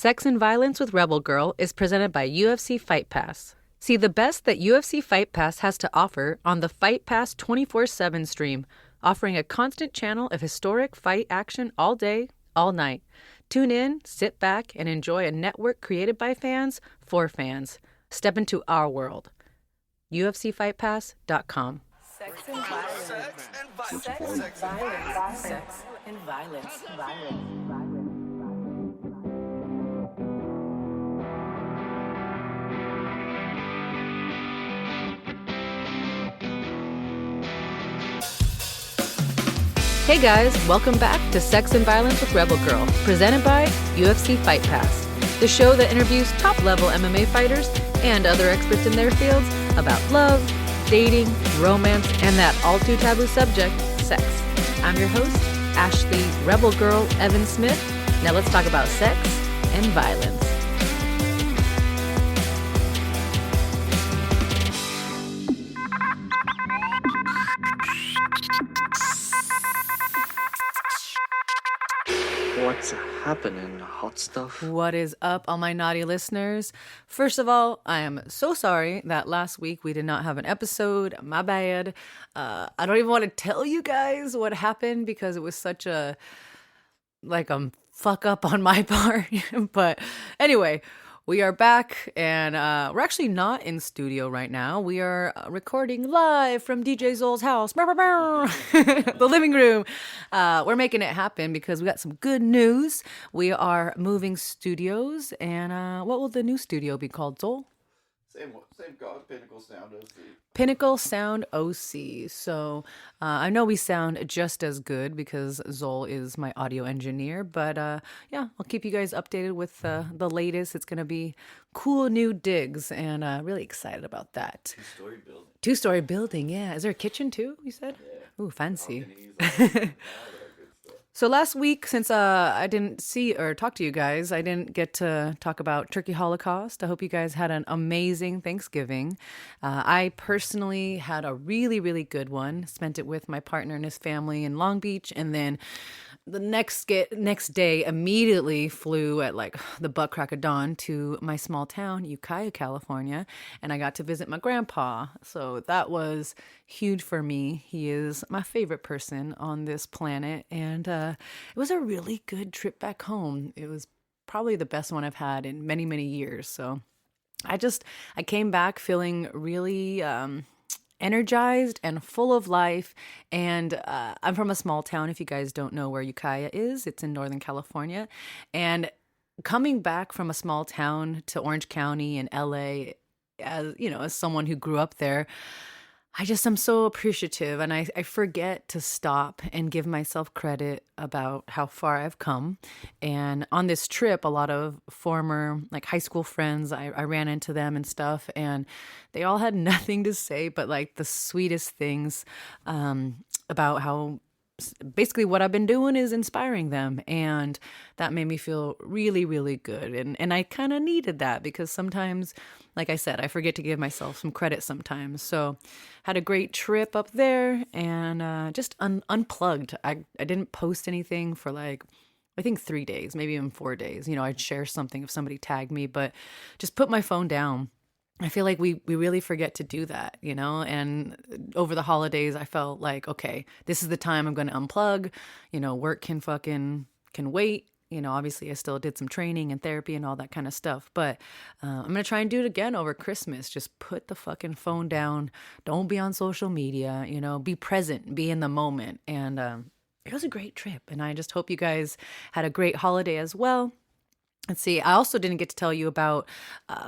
Sex and Violence with Rebel Girl is presented by UFC Fight Pass. See the best that UFC Fight Pass has to offer on the Fight Pass 24/7 stream, offering a constant channel of historic fight action all day, all night. Tune in, sit back, and enjoy a network created by fans for fans. Step into our world. UFCFightPass.com. Sex and violence. Sex and violence. Sex and violence. Sex and violence. Hey guys, welcome back to Sex and Violence with Rebel Girl, presented by UFC Fight Pass, the show that interviews top-level MMA fighters and other experts in their fields about love, dating, romance, and that all-too-taboo subject, sex. I'm your host, Ashley Rebel Girl Evan Smith. Now let's talk about sex and violence. What's happening, hot stuff? What is up, all my naughty listeners? First of all, I am so sorry that last week we did not have an episode. My bad. I don't even want to tell you guys what happened because it was such a fuck up on my part. But anyway, we are back, and we're actually not in studio right now. We are recording live from DJ Zol's house, the living room. We're making it happen because we got some good news. We are moving studios, and what will the new studio be called, Zol? Same God, Pinnacle Sound OC. Pinnacle Sound OC. So I know we sound just as good because Zol is my audio engineer, but yeah, I'll keep you guys updated with the latest. It's going to be cool new digs, and really excited about that. Two-story building. Two-story building, yeah. Is there a kitchen too, you said? Yeah. Ooh, fancy. Balconies, So last week, since I didn't see or talk to you guys, I didn't get to talk about Turkey Holocaust. I hope you guys had an amazing Thanksgiving. I personally had a really, really good one. Spent it with my partner and his family in Long Beach, and then the next day immediately flew at like the butt crack of dawn to my small town, Ukiah, California, and I got to visit my grandpa. So that was huge for me. He is my favorite person on this planet, and it was a really good trip back home. It was probably the best one I've had in many, many years. So I came back feeling really energized and full of life. And I'm from a small town. If you guys don't know where Ukiah is, it's in Northern California. And coming back from a small town to Orange County and LA, as someone who grew up there, I'm so appreciative, and I forget to stop and give myself credit about how far I've come. And on this trip, a lot of former like high school friends, I ran into them and stuff, and they all had nothing to say but like the sweetest things about how basically what I've been doing is inspiring them, and that made me feel really, really good. And I kind of needed that because sometimes, like I said, I forget to give myself some credit sometimes. So had a great trip up there, and just unplugged. I didn't post anything for like, I think 3 days, maybe even 4 days. I'd share something if somebody tagged me, but just put my phone down. I feel like we really forget to do that, and over the holidays, I felt like, okay, this is the time I'm going to unplug, work can wait. Obviously I still did some training and therapy and all that kind of stuff, but I'm going to try and do it again over Christmas. Just put the fucking phone down. Don't be on social media, be present, be in the moment. And it was a great trip, and I just hope you guys had a great holiday as well. Let's see, I also didn't get to tell you about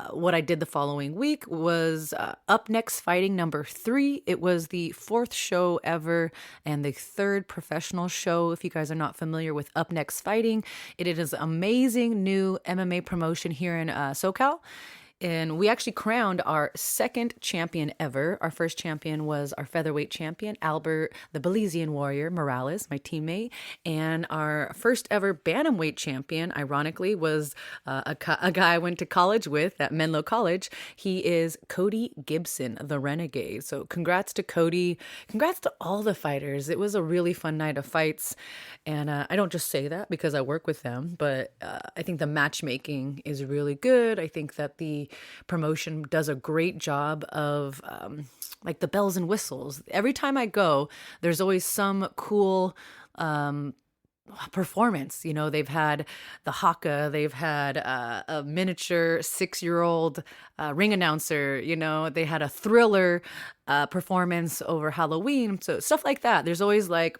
what I did the following week was Up Next Fighting number 3. It was the 4th show ever and the 3rd professional show. If you guys are not familiar with Up Next Fighting, it is an amazing new MMA promotion here in SoCal. And we actually crowned our second champion ever. Our first champion was our featherweight champion, Albert, the Belizean warrior, Morales, my teammate. And our first ever bantamweight champion, ironically, was a guy I went to college with at Menlo College. He is Cody Gibson, the Renegade. So congrats to Cody. Congrats to all the fighters. It was a really fun night of fights. And I don't just say that because I work with them, but I think the matchmaking is really good. I think that the promotion does a great job of like the bells and whistles. Every time I go, there's always some cool performance. You know, they've had the haka, they've had a miniature 6-year-old ring announcer, you know, they had a thriller performance over Halloween. So stuff like that. There's always like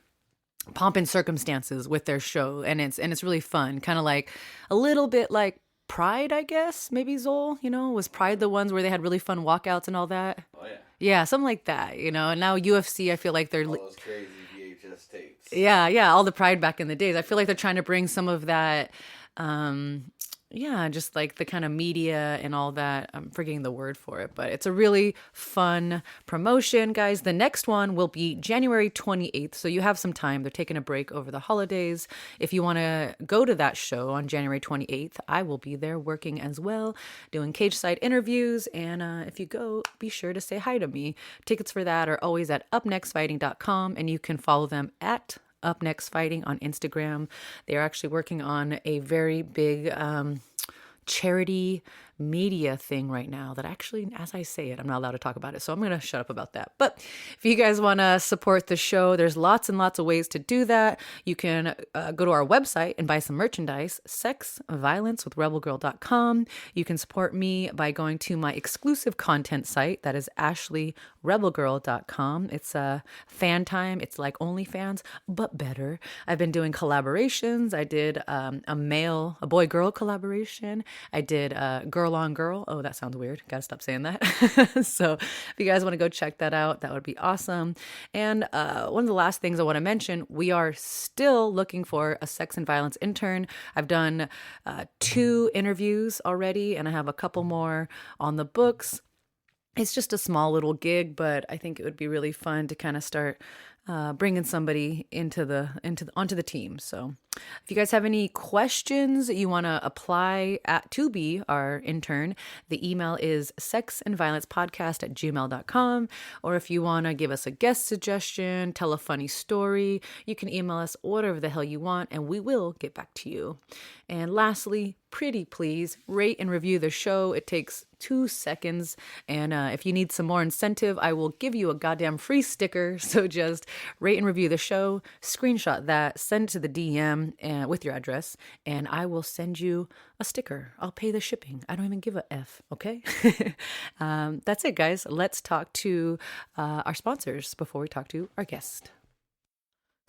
pomp and circumstances with their show, and it's really fun. Kind of like a little bit like Pride, I guess. Maybe Zol, you know, was Pride the ones where they had really fun walkouts and all that? Oh, yeah. Yeah, something like that, you know. And now UFC, I feel like they're All those crazy VHS tapes. yeah, all the Pride back in the days. I feel like they're trying to bring some of that just like the kind of media and all that. I'm forgetting the word for it, but it's a really fun promotion, guys. The next one will be January 28th, so you have some time. They're taking a break over the holidays. If you want to go to that show on January 28th, I will be there working as well, doing cage side interviews, and if you go, be sure to say hi to me. Tickets for that are always at upnextfighting.com, and you can follow them at Up Next Fighting on Instagram. They're actually working on a very big charity media thing right now that actually, as I say it, I'm not allowed to talk about it. So I'm going to shut up about that. But if you guys want to support the show, there's lots and lots of ways to do that. You can go to our website and buy some merchandise, sexviolencewithrebelgirl.com. You can support me by going to my exclusive content site. That is ashleyrebelgirl.com. It's a fan time. It's like OnlyFans, but better. I've been doing collaborations. I did a boy-girl collaboration. I did girl on girl. Oh, that sounds weird. Gotta stop saying that. So if you guys want to go check that out, that would be awesome. And one of the last things I want to mention, we are still looking for a sex and violence intern. I've done 2 interviews already, and I have a couple more on the books. It's just a small little gig, but I think it would be really fun to kind of start bringing somebody onto the team. So if you guys have any questions you want to apply to be our intern, the email is sexandviolencepodcast@gmail.com. Or if you want to give us a guest suggestion, tell a funny story, you can email us whatever the hell you want, and we will get back to you. And lastly, pretty please rate and review the show. It takes 2 seconds. And if you need some more incentive, I will give you a goddamn free sticker. So just rate and review the show, screenshot that, send it to the DM with your address, and I will send you a sticker. I'll pay the shipping. I don't even give a F, okay? That's it, guys. Let's talk to our sponsors before we talk to our guest.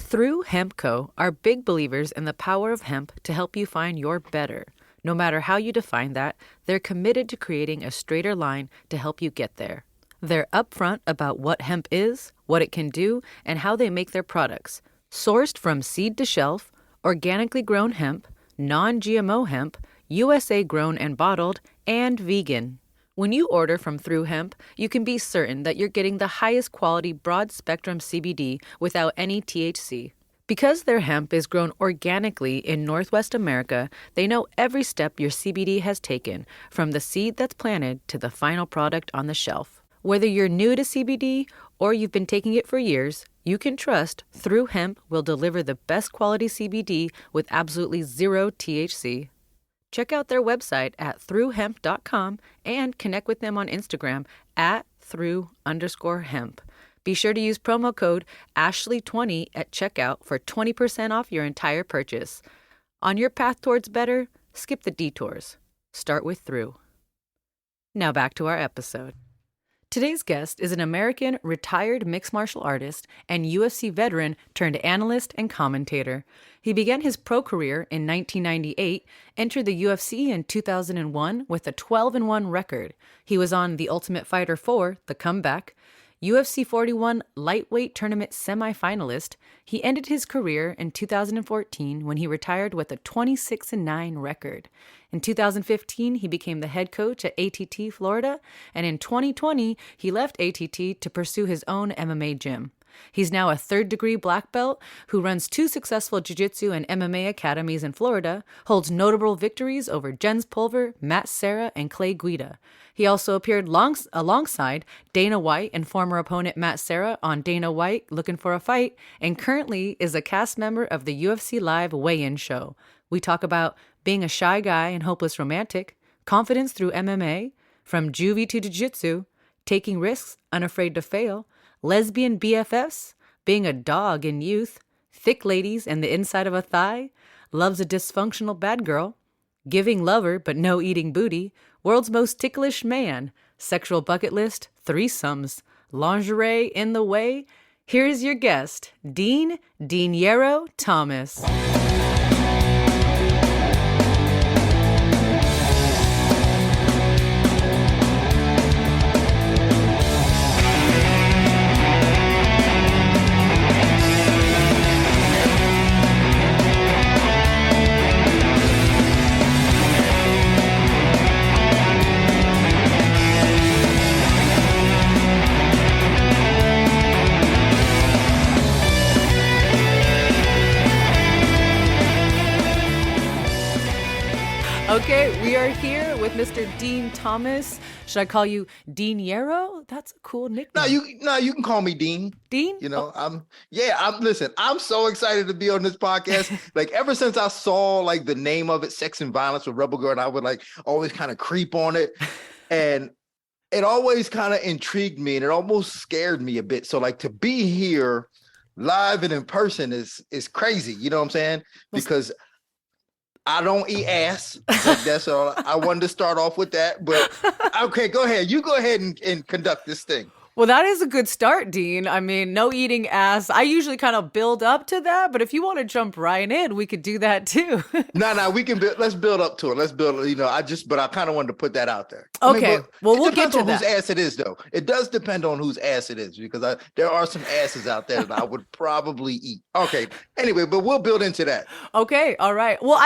Through Hemp Co. are big believers in the power of hemp to help you find your better. No matter how you define that, they're committed to creating a straighter line to help you get there. They're upfront about what hemp is, what it can do, and how they make their products. Sourced from seed to shelf, organically grown hemp, non-GMO hemp, USA grown and bottled, and vegan. When you order from Through Hemp, you can be certain that you're getting the highest quality broad-spectrum CBD without any THC. Because their hemp is grown organically in Northwest America, they know every step your CBD has taken, from the seed that's planted to the final product on the shelf. Whether you're new to CBD or you've been taking it for years, you can trust Through Hemp will deliver the best quality CBD with absolutely zero THC. Check out their website at throughhemp.com and connect with them on Instagram at @through_hemp. Be sure to use promo code Ashley20 at checkout for 20% off your entire purchase. On your path towards better, skip the detours. Start with Through. Now back to our episode. Today's guest is an American retired mixed martial artist and UFC veteran turned analyst and commentator. He began his pro career in 1998, entered the UFC in 2001 with a 12-1 record. He was on The Ultimate Fighter 4, The Comeback, UFC 41 lightweight tournament semifinalist, he ended his career in 2014 when he retired with a 26-9 record. In 2015, he became the head coach at ATT Florida, and in 2020, he left ATT to pursue his own MMA gym. He's now a third-degree black belt who runs 2 successful jiu-jitsu and MMA academies in Florida, holds notable victories over Jens Pulver, Matt Serra, and Clay Guida. He also appeared alongside Dana White and former opponent Matt Serra on Dana White Lookin for a Fight, and currently is a cast member of the UFC Live Weigh-in Show. We talk about being a shy guy and hopeless romantic, confidence through MMA, from juvie to jiu-jitsu, taking risks, unafraid to fail, lesbian BFFs, being a dog in youth, thick ladies and the inside of a thigh, loves a dysfunctional bad girl, giving lover but no eating booty, world's most ticklish man, sexual bucket list, threesomes, lingerie in the way. Here's your guest, Dinyero Thomas. Okay, we are here with Mr. Din Thomas. Should I call you Dinyero? That's a cool nickname. You can call me Dean. Dean? You know, I'm so excited to be on this podcast. Like ever since I saw like the name of it, Sex and Violence with Rebel Girl, and I would like always kind of creep on it. And it always kind of intrigued me and it almost scared me a bit. So like to be here live and in person is crazy. You know what I'm saying? Because I don't eat ass. Like that's all. I wanted to start off with that, but okay, go ahead. You go ahead and conduct this thing. Well, that is a good start, Dean. I mean, no eating ass. I usually kind of build up to that, but if you want to jump right in, we could do that too. No, we can let's build up to it. Let's build, you know, but I kind of wanted to put that out there. Okay. Well, we'll get to that. It depends on whose ass it is, though. It does depend on whose ass it is, because there are some asses out there that I would probably eat. Okay. Anyway, but we'll build into that. Okay. All right. Well,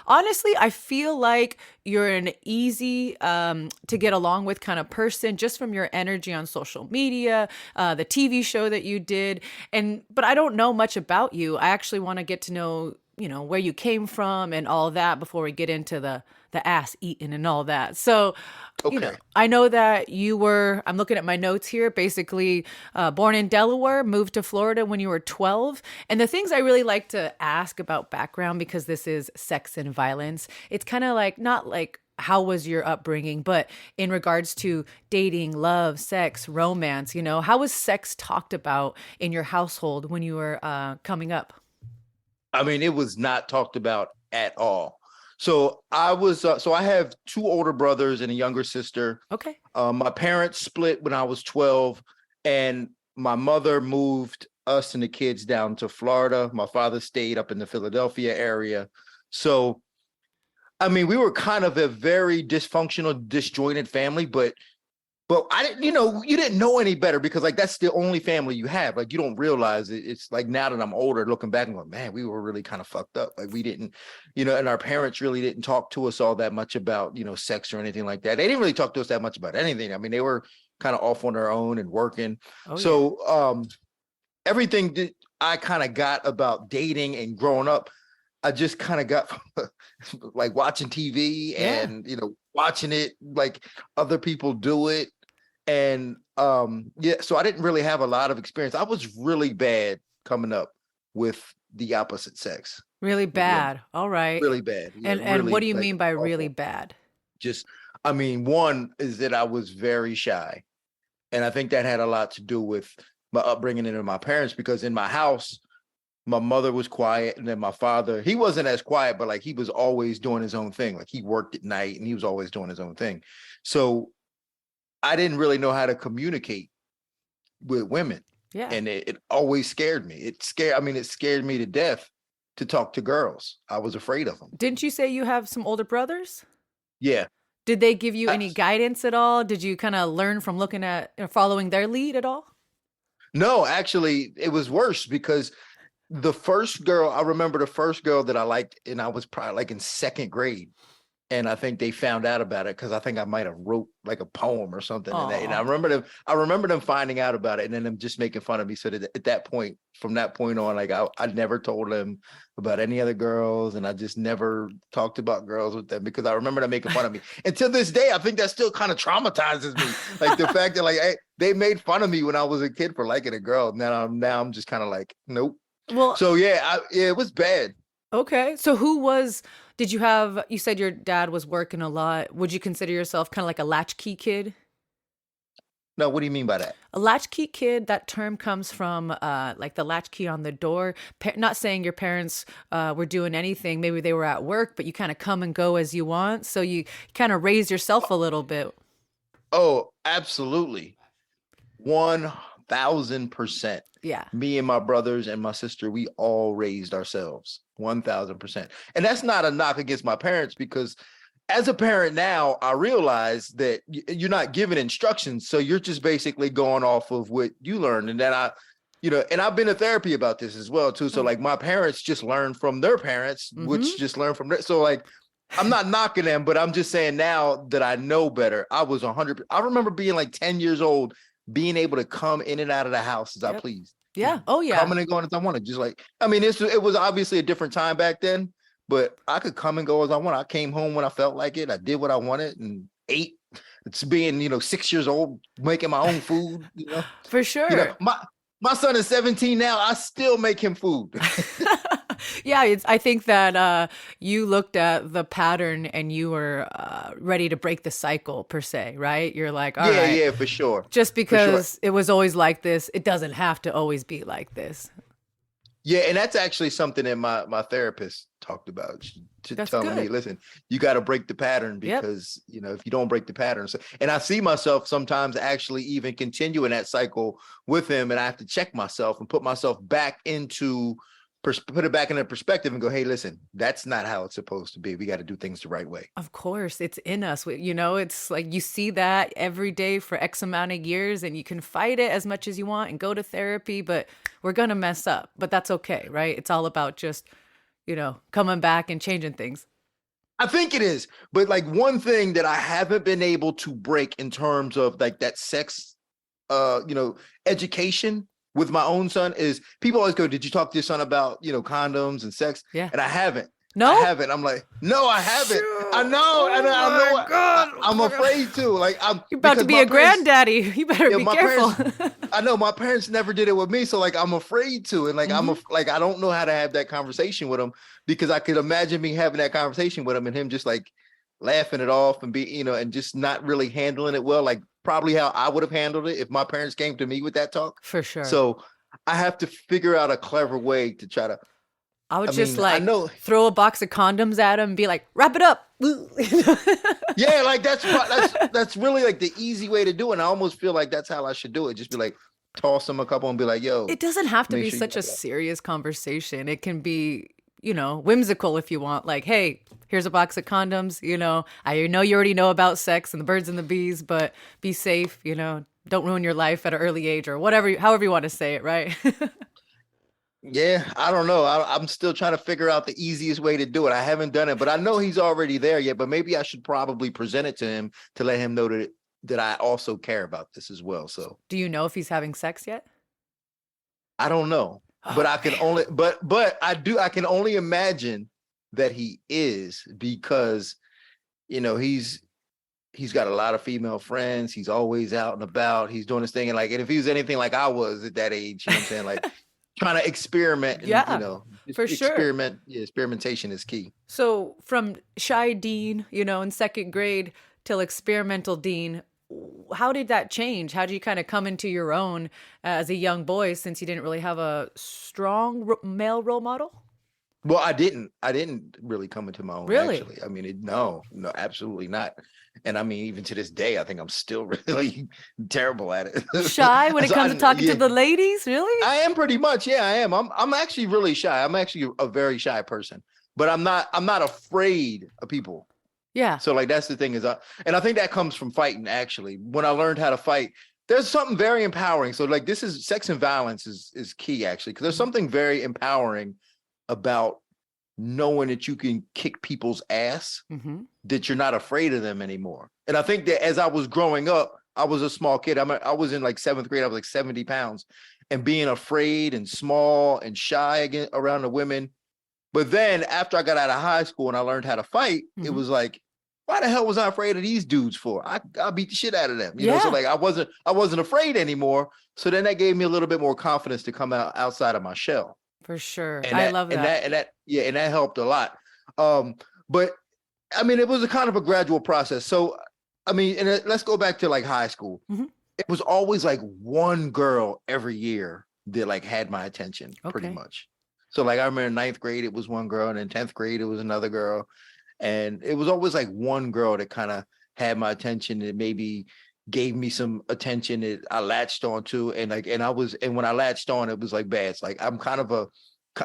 I feel like you're an easy to get along with kind of person just from your energy on social media, the TV show that you did. But I don't know much about you. I actually want to get to know, where you came from and all that before we get into the ass eating and all that. So, okay. I know that you were, I'm looking at my notes here, basically born in Delaware, moved to Florida when you were 12. And the things I really like to ask about background, because this is sex and violence, it's kind of like, not like, how was your upbringing, but in regards to dating, love, sex, romance, how was sex talked about in your household when you were coming up? I mean, it was not talked about at all. So I have 2 older brothers and a younger sister. Okay. My parents split when I was 12, and my mother moved us and the kids down to Florida. My father stayed up in the Philadelphia area. So, I mean, we were kind of a very dysfunctional, disjointed family, but I didn't, you didn't know any better, because like that's the only family you have. Like you don't realize it. It's like now that I'm older, looking back and going, man, we were really kind of fucked up. Like we didn't, and our parents really didn't talk to us all that much about, sex or anything like that. They didn't really talk to us that much about anything. I mean, they were kind of off on their own and working. Oh, so everything that I kind of got about dating and growing up, I just kind of got from like watching TV and, watching it like other people do it. And so I didn't really have a lot of experience. I was really bad coming up with the opposite sex. Really bad. Yeah. All right. Really bad. Yeah, and really, what do you mean by awful. Really bad? One is that I was very shy. And I think that had a lot to do with my upbringing and my parents, because in my house, my mother was quiet, and then my father, he wasn't as quiet, but like he was always doing his own thing. Like he worked at night and he was always doing his own thing. So I didn't really know how to communicate with women. Yeah. And it always scared me. It scared me to death to talk to girls. I was afraid of them. Didn't you say you have some older brothers? Yeah. Did they give you any guidance at all? Did you kind of learn from looking at, following their lead at all? No, actually, it was worse because I remember the first girl that I liked, and I was probably like in second grade. And I think they found out about it because I think I might have wrote like a poem or something. And Aw. I remember them finding out about it and then them just making fun of me. So that at that point, from that point on, like I never told them about any other girls, and I just never talked about girls with them because I remember them making fun of me. And to this day, I think that still kind of traumatizes me. Like the fact that they made fun of me when I was a kid for liking a girl. Now I'm just kind of like, nope. Well, So yeah, it was bad. okay. So you said your dad was working a lot. Would you consider yourself kind of like a latchkey kid? No, what do you mean by that? A latchkey kid, that term comes from like the latchkey on the door. Not saying your parents were doing anything. Maybe they were at work, but you kind of come and go as you want. So you kind of raise yourself a little bit. Oh, absolutely. 1000%. Yeah. Me and my brothers and my sister, we all raised ourselves 1000%. And that's not a knock against my parents because as a parent now, I realize that you're not giving instructions. So you're just basically going off of what you learned. And then and I've been to therapy about this as well, too. So like my parents just learned from their parents, which just learned from their. So like, I'm not knocking them, but I'm just saying now that I know better, I was 100. I remember being like 10 years old, being able to come in and out of the house as I pleased. Yeah. Oh, yeah. Coming and going as I wanted. Just like, I mean, it was obviously a different time back then, but I could come and go as I wanted. I came home when I felt like it. I did what I wanted and ate. It's being, 6 years old, making my own food, For sure. My son is 17 now. I still make him food. Yeah, I think that you looked at the pattern and you were ready to break the cycle per se, right? You're like, all right. Yeah, for sure. Just because it was always like this, it doesn't have to always be like this. Yeah, and that's actually something that my therapist talked about. Telling me, listen, you got to break the pattern because if you don't break the pattern, and I see myself sometimes actually even continuing that cycle with him, and I have to check myself and put myself back into put it back in a perspective and go, hey, listen, that's not how it's supposed to be. We got to do things the right way. Of course, it's in us. It's like you see that every day for X amount of years and you can fight it as much as you want and go to therapy, but we're going to mess up. But that's okay, right? It's all about just, coming back and changing things. I think it is. But like one thing that I haven't been able to break in terms of like that sex, education with my own son is people always go, did you talk to your son about, condoms and sex? Yeah. And I haven't. No? I haven't. I'm like, no, I haven't. I know. And I know. God. I'm afraid to. Like, you're about to be a granddaddy. You better be careful. I know my parents never did it with me. So like, I'm afraid to. And like, I don't know how to have that conversation with him because I could imagine me having that conversation with him and him just like laughing it off and be, and just not really handling it well. Like, probably how I would have handled it if my parents came to me with that talk. For sure. So I have to figure out a clever way to try to. I would throw a box of condoms at him and be like, wrap it up. Yeah, like that's really like the easy way to do it. And I almost feel like that's how I should do it. Just be like, toss him a couple and be like, yo. It doesn't have to be such a serious conversation. It can be, whimsical if you want. Like, hey, here's a box of condoms. I know you already know about sex and the birds and the bees, but be safe. Don't ruin your life at an early age or whatever, however you want to say it, right? Yeah, I don't know. I'm still trying to figure out the easiest way to do it. I haven't done it, but I know he's already there yet. But maybe I should probably present it to him to let him know that I also care about this as well. So, do you know if he's having sex yet? I don't know. But I can only, but I can only imagine that he is because, he's got a lot of female friends. He's always out and about. He's doing his thing. And if he was anything like I was at that age, you know what I'm saying? Like trying to experiment. And, for sure. Experimentation is key. So from shy Dean, in second grade till experimental Dean, how did that change? How did you kind of come into your own as a young boy since you didn't really have a strong male role model? Well, I didn't really come into my own. Really? Actually. I mean, no, absolutely not. And I mean, even to this day, I think I'm still really terrible at it. Shy when it comes to talking to the ladies, really? I am pretty much. Yeah, I am. I'm actually really shy. I'm actually a very shy person, but I'm not afraid of people. Yeah. So that's the thing is, and I think that comes from fighting. Actually, when I learned how to fight, there's something very empowering. So like this is sex and violence is key actually, because there's something very empowering about knowing that you can kick people's ass, that you're not afraid of them anymore. And I think that as I was growing up, I was a small kid. I was in like 7th grade. I was like 70 pounds and being afraid and small and shy again around the women. But then after I got out of high school and I learned how to fight, it was like, why the hell was I afraid of these dudes for? I beat the shit out of them. You know, so like I wasn't afraid anymore. So then that gave me a little bit more confidence to come outside of my shell. For sure. And I love that. And that helped a lot. But I mean, it was a kind of a gradual process. So, I mean, let's go back to like high school. It was always like one girl every year that like had my attention pretty much. So like I remember in 9th grade, it was one girl, and in 10th grade, it was another girl. And it was always like one girl that kind of had my attention, that maybe gave me some attention that I latched onto. And when I latched on, it was like bad. It's like I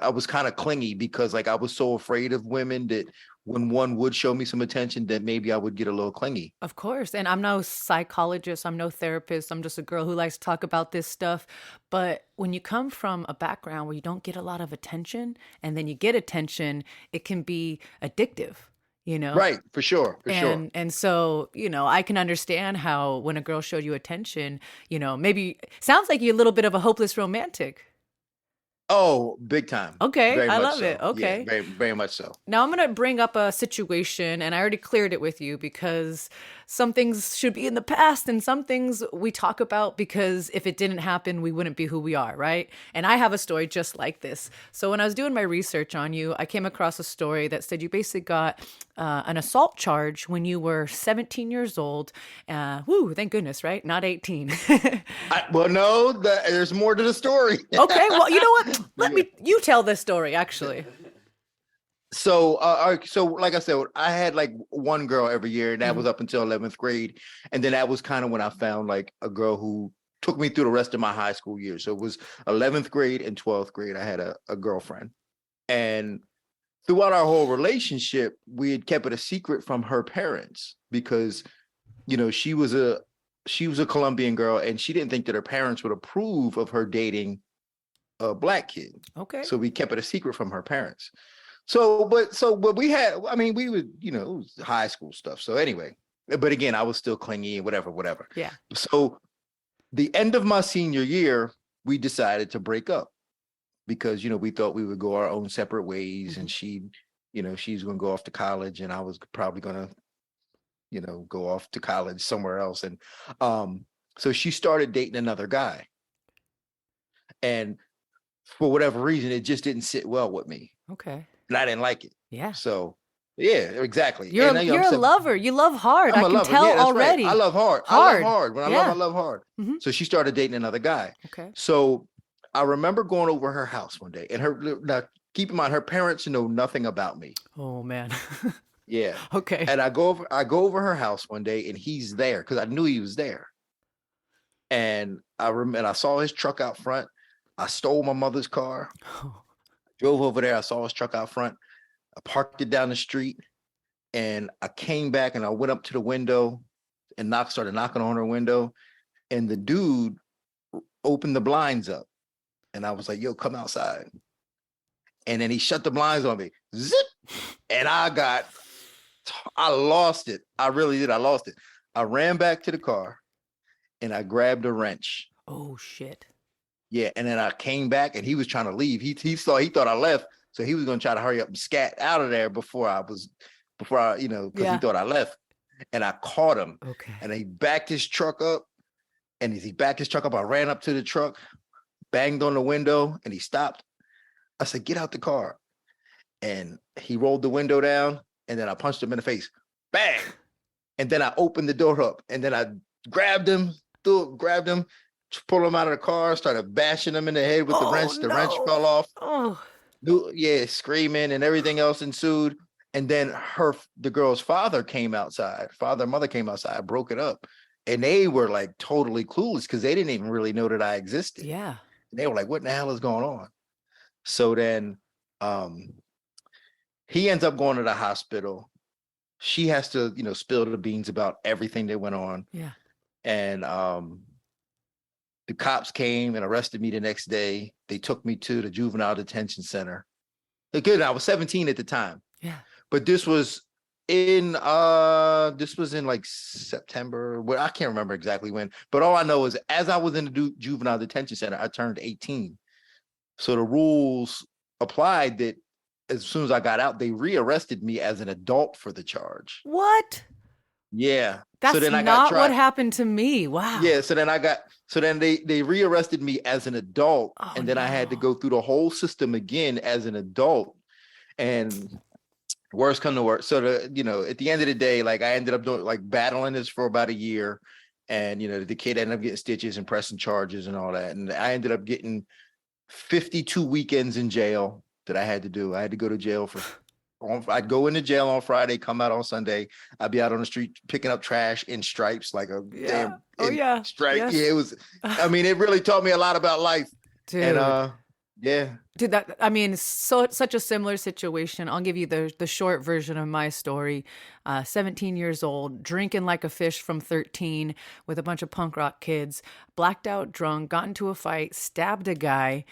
was kind of clingy because like I was so afraid of women that when one would show me some attention, that maybe I would get a little clingy. Of course. And I'm no psychologist. I'm no therapist. I'm just a girl who likes to talk about this stuff. But when you come from a background where you don't get a lot of attention and then you get attention, it can be addictive. You know? Right, for sure. And so, you know, I can understand how when a girl showed you attention, you know, maybe sounds like you're a little bit of a hopeless romantic. Oh, big time. Okay, Very I much love so. it. Okay. Yeah, very, very much so. Now I'm going to bring up a situation, and I already cleared it with you because some things should be in the past and some things we talk about because if it didn't happen, we wouldn't be who we are, right? And I have a story just like this. So when I was doing my research on you, I came across a story that said you basically got an assault charge when you were 17 years old. Woo, thank goodness, right? Not 18. Well, no, there's more to the story. Okay, well, you know what? You tell this story, actually. So, so like I said, I had like one girl every year, and that was up until 11th grade. And then that was kind of when I found like a girl who took me through the rest of my high school years. So it was 11th grade and 12th grade. I had a girlfriend. And throughout our whole relationship, we had kept it a secret from her parents because, you know, she was a Colombian girl, and she didn't think that her parents would approve of her dating a Black kid. Okay. So we kept it a secret from her parents. But we had, I mean, we would, you know, it was high school stuff. So anyway, but again, I was still clingy and whatever. Yeah. So the end of my senior year, we decided to break up because, you know, we thought we would go our own separate ways, and she's going to go off to college, and I was probably going to, you know, go off to college somewhere else. And so she started dating another guy. And for whatever reason, it just didn't sit well with me. Okay. And I didn't like it. Yeah. So, yeah, exactly. You're a lover. You love hard. I can tell already. Right. I love hard. I love hard. When I love hard. So she started dating another guy. Okay. So I remember going over her house one day, and now keep in mind, her parents know nothing about me. Oh man. Yeah. Okay. And I go over her house one day, and he's there because I knew he was there. And I saw his truck out front. I stole my mother's car. Drove over there. I saw his truck out front. I parked it down the street, and I came back and I went up to the window and started knocking on her window. And the dude opened the blinds up, and I was like, "Yo, come outside." And then he shut the blinds on me. Zip. And I lost it. I really did. I lost it. I ran back to the car and I grabbed a wrench. Oh shit. Yeah, and then I came back, and he was trying to leave. He thought I left, so he was going to try to hurry up and scat out of there before I, you know, because he thought I left. And I caught him. Okay. And he backed his truck up, and as he backed his truck up, I ran up to the truck, banged on the window, and he stopped. I said, "Get out the car." And he rolled the window down, and then I punched him in the face. Bang! And then I opened the door up, and then I grabbed him, pulled him out of the car, started bashing him in the head with the wrench. The wrench fell off. Oh, yeah, screaming, and everything else ensued. And then the girl's father and mother came outside, broke it up. And they were like totally clueless because they didn't even really know that I existed. Yeah. And they were like, "What in the hell is going on?" So then he ends up going to the hospital. She has to, you know, spill the beans about everything that went on. Yeah. And The cops came and arrested me the next day. They took me to the juvenile detention center. Again, I was 17 at the time. Yeah. But this was in like September. Well, I can't remember exactly when. But all I know is as I was in the juvenile detention center, I turned 18. So the rules applied that as soon as I got out, they rearrested me as an adult for the charge. What? Yeah. That's so then I not got what happened to me. Wow. Yeah. So then they rearrested me as an adult. Oh, and then I had to no. go through the whole system again as an adult. And worse come to worse. So at the end of the day, like I ended up doing like battling this for about a year. And the kid ended up getting stitches and pressing charges and all that. And I ended up getting 52 weekends in jail that I had to do. I had to go to jail I'd go into jail on Friday, come out on Sunday. I'd be out on the street picking up trash in stripes, like a damn stripe. Yes. Yeah, it was, I mean, it really taught me a lot about life. Dude. And yeah. Dude, such a similar situation. I'll give you the short version of my story. 17 years old, drinking like a fish from 13 with a bunch of punk rock kids, blacked out drunk, got into a fight, stabbed a guy.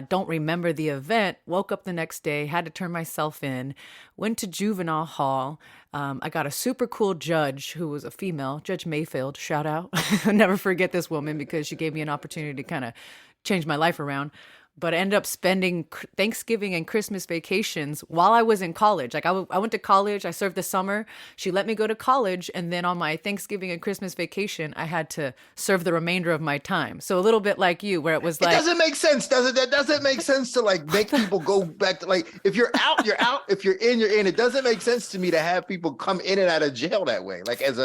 Don't remember the event, woke up the next day, had to turn myself in, went to juvenile hall. I got a super cool judge who was a female, Judge Mayfield, shout out. I'll never forget this woman because she gave me an opportunity to kind of change my life around. But I ended up spending Thanksgiving and Christmas vacations while I was in college. Like I went to college, I served the summer. She let me go to college. And then on my Thanksgiving and Christmas vacation, I had to serve the remainder of my time. So a little bit like you, where it was like. It doesn't make sense, does it? That doesn't make sense to like make people go back to like, if you're out, you're out. If you're in, you're in. It doesn't make sense to me to have people come in and out of jail that way, like as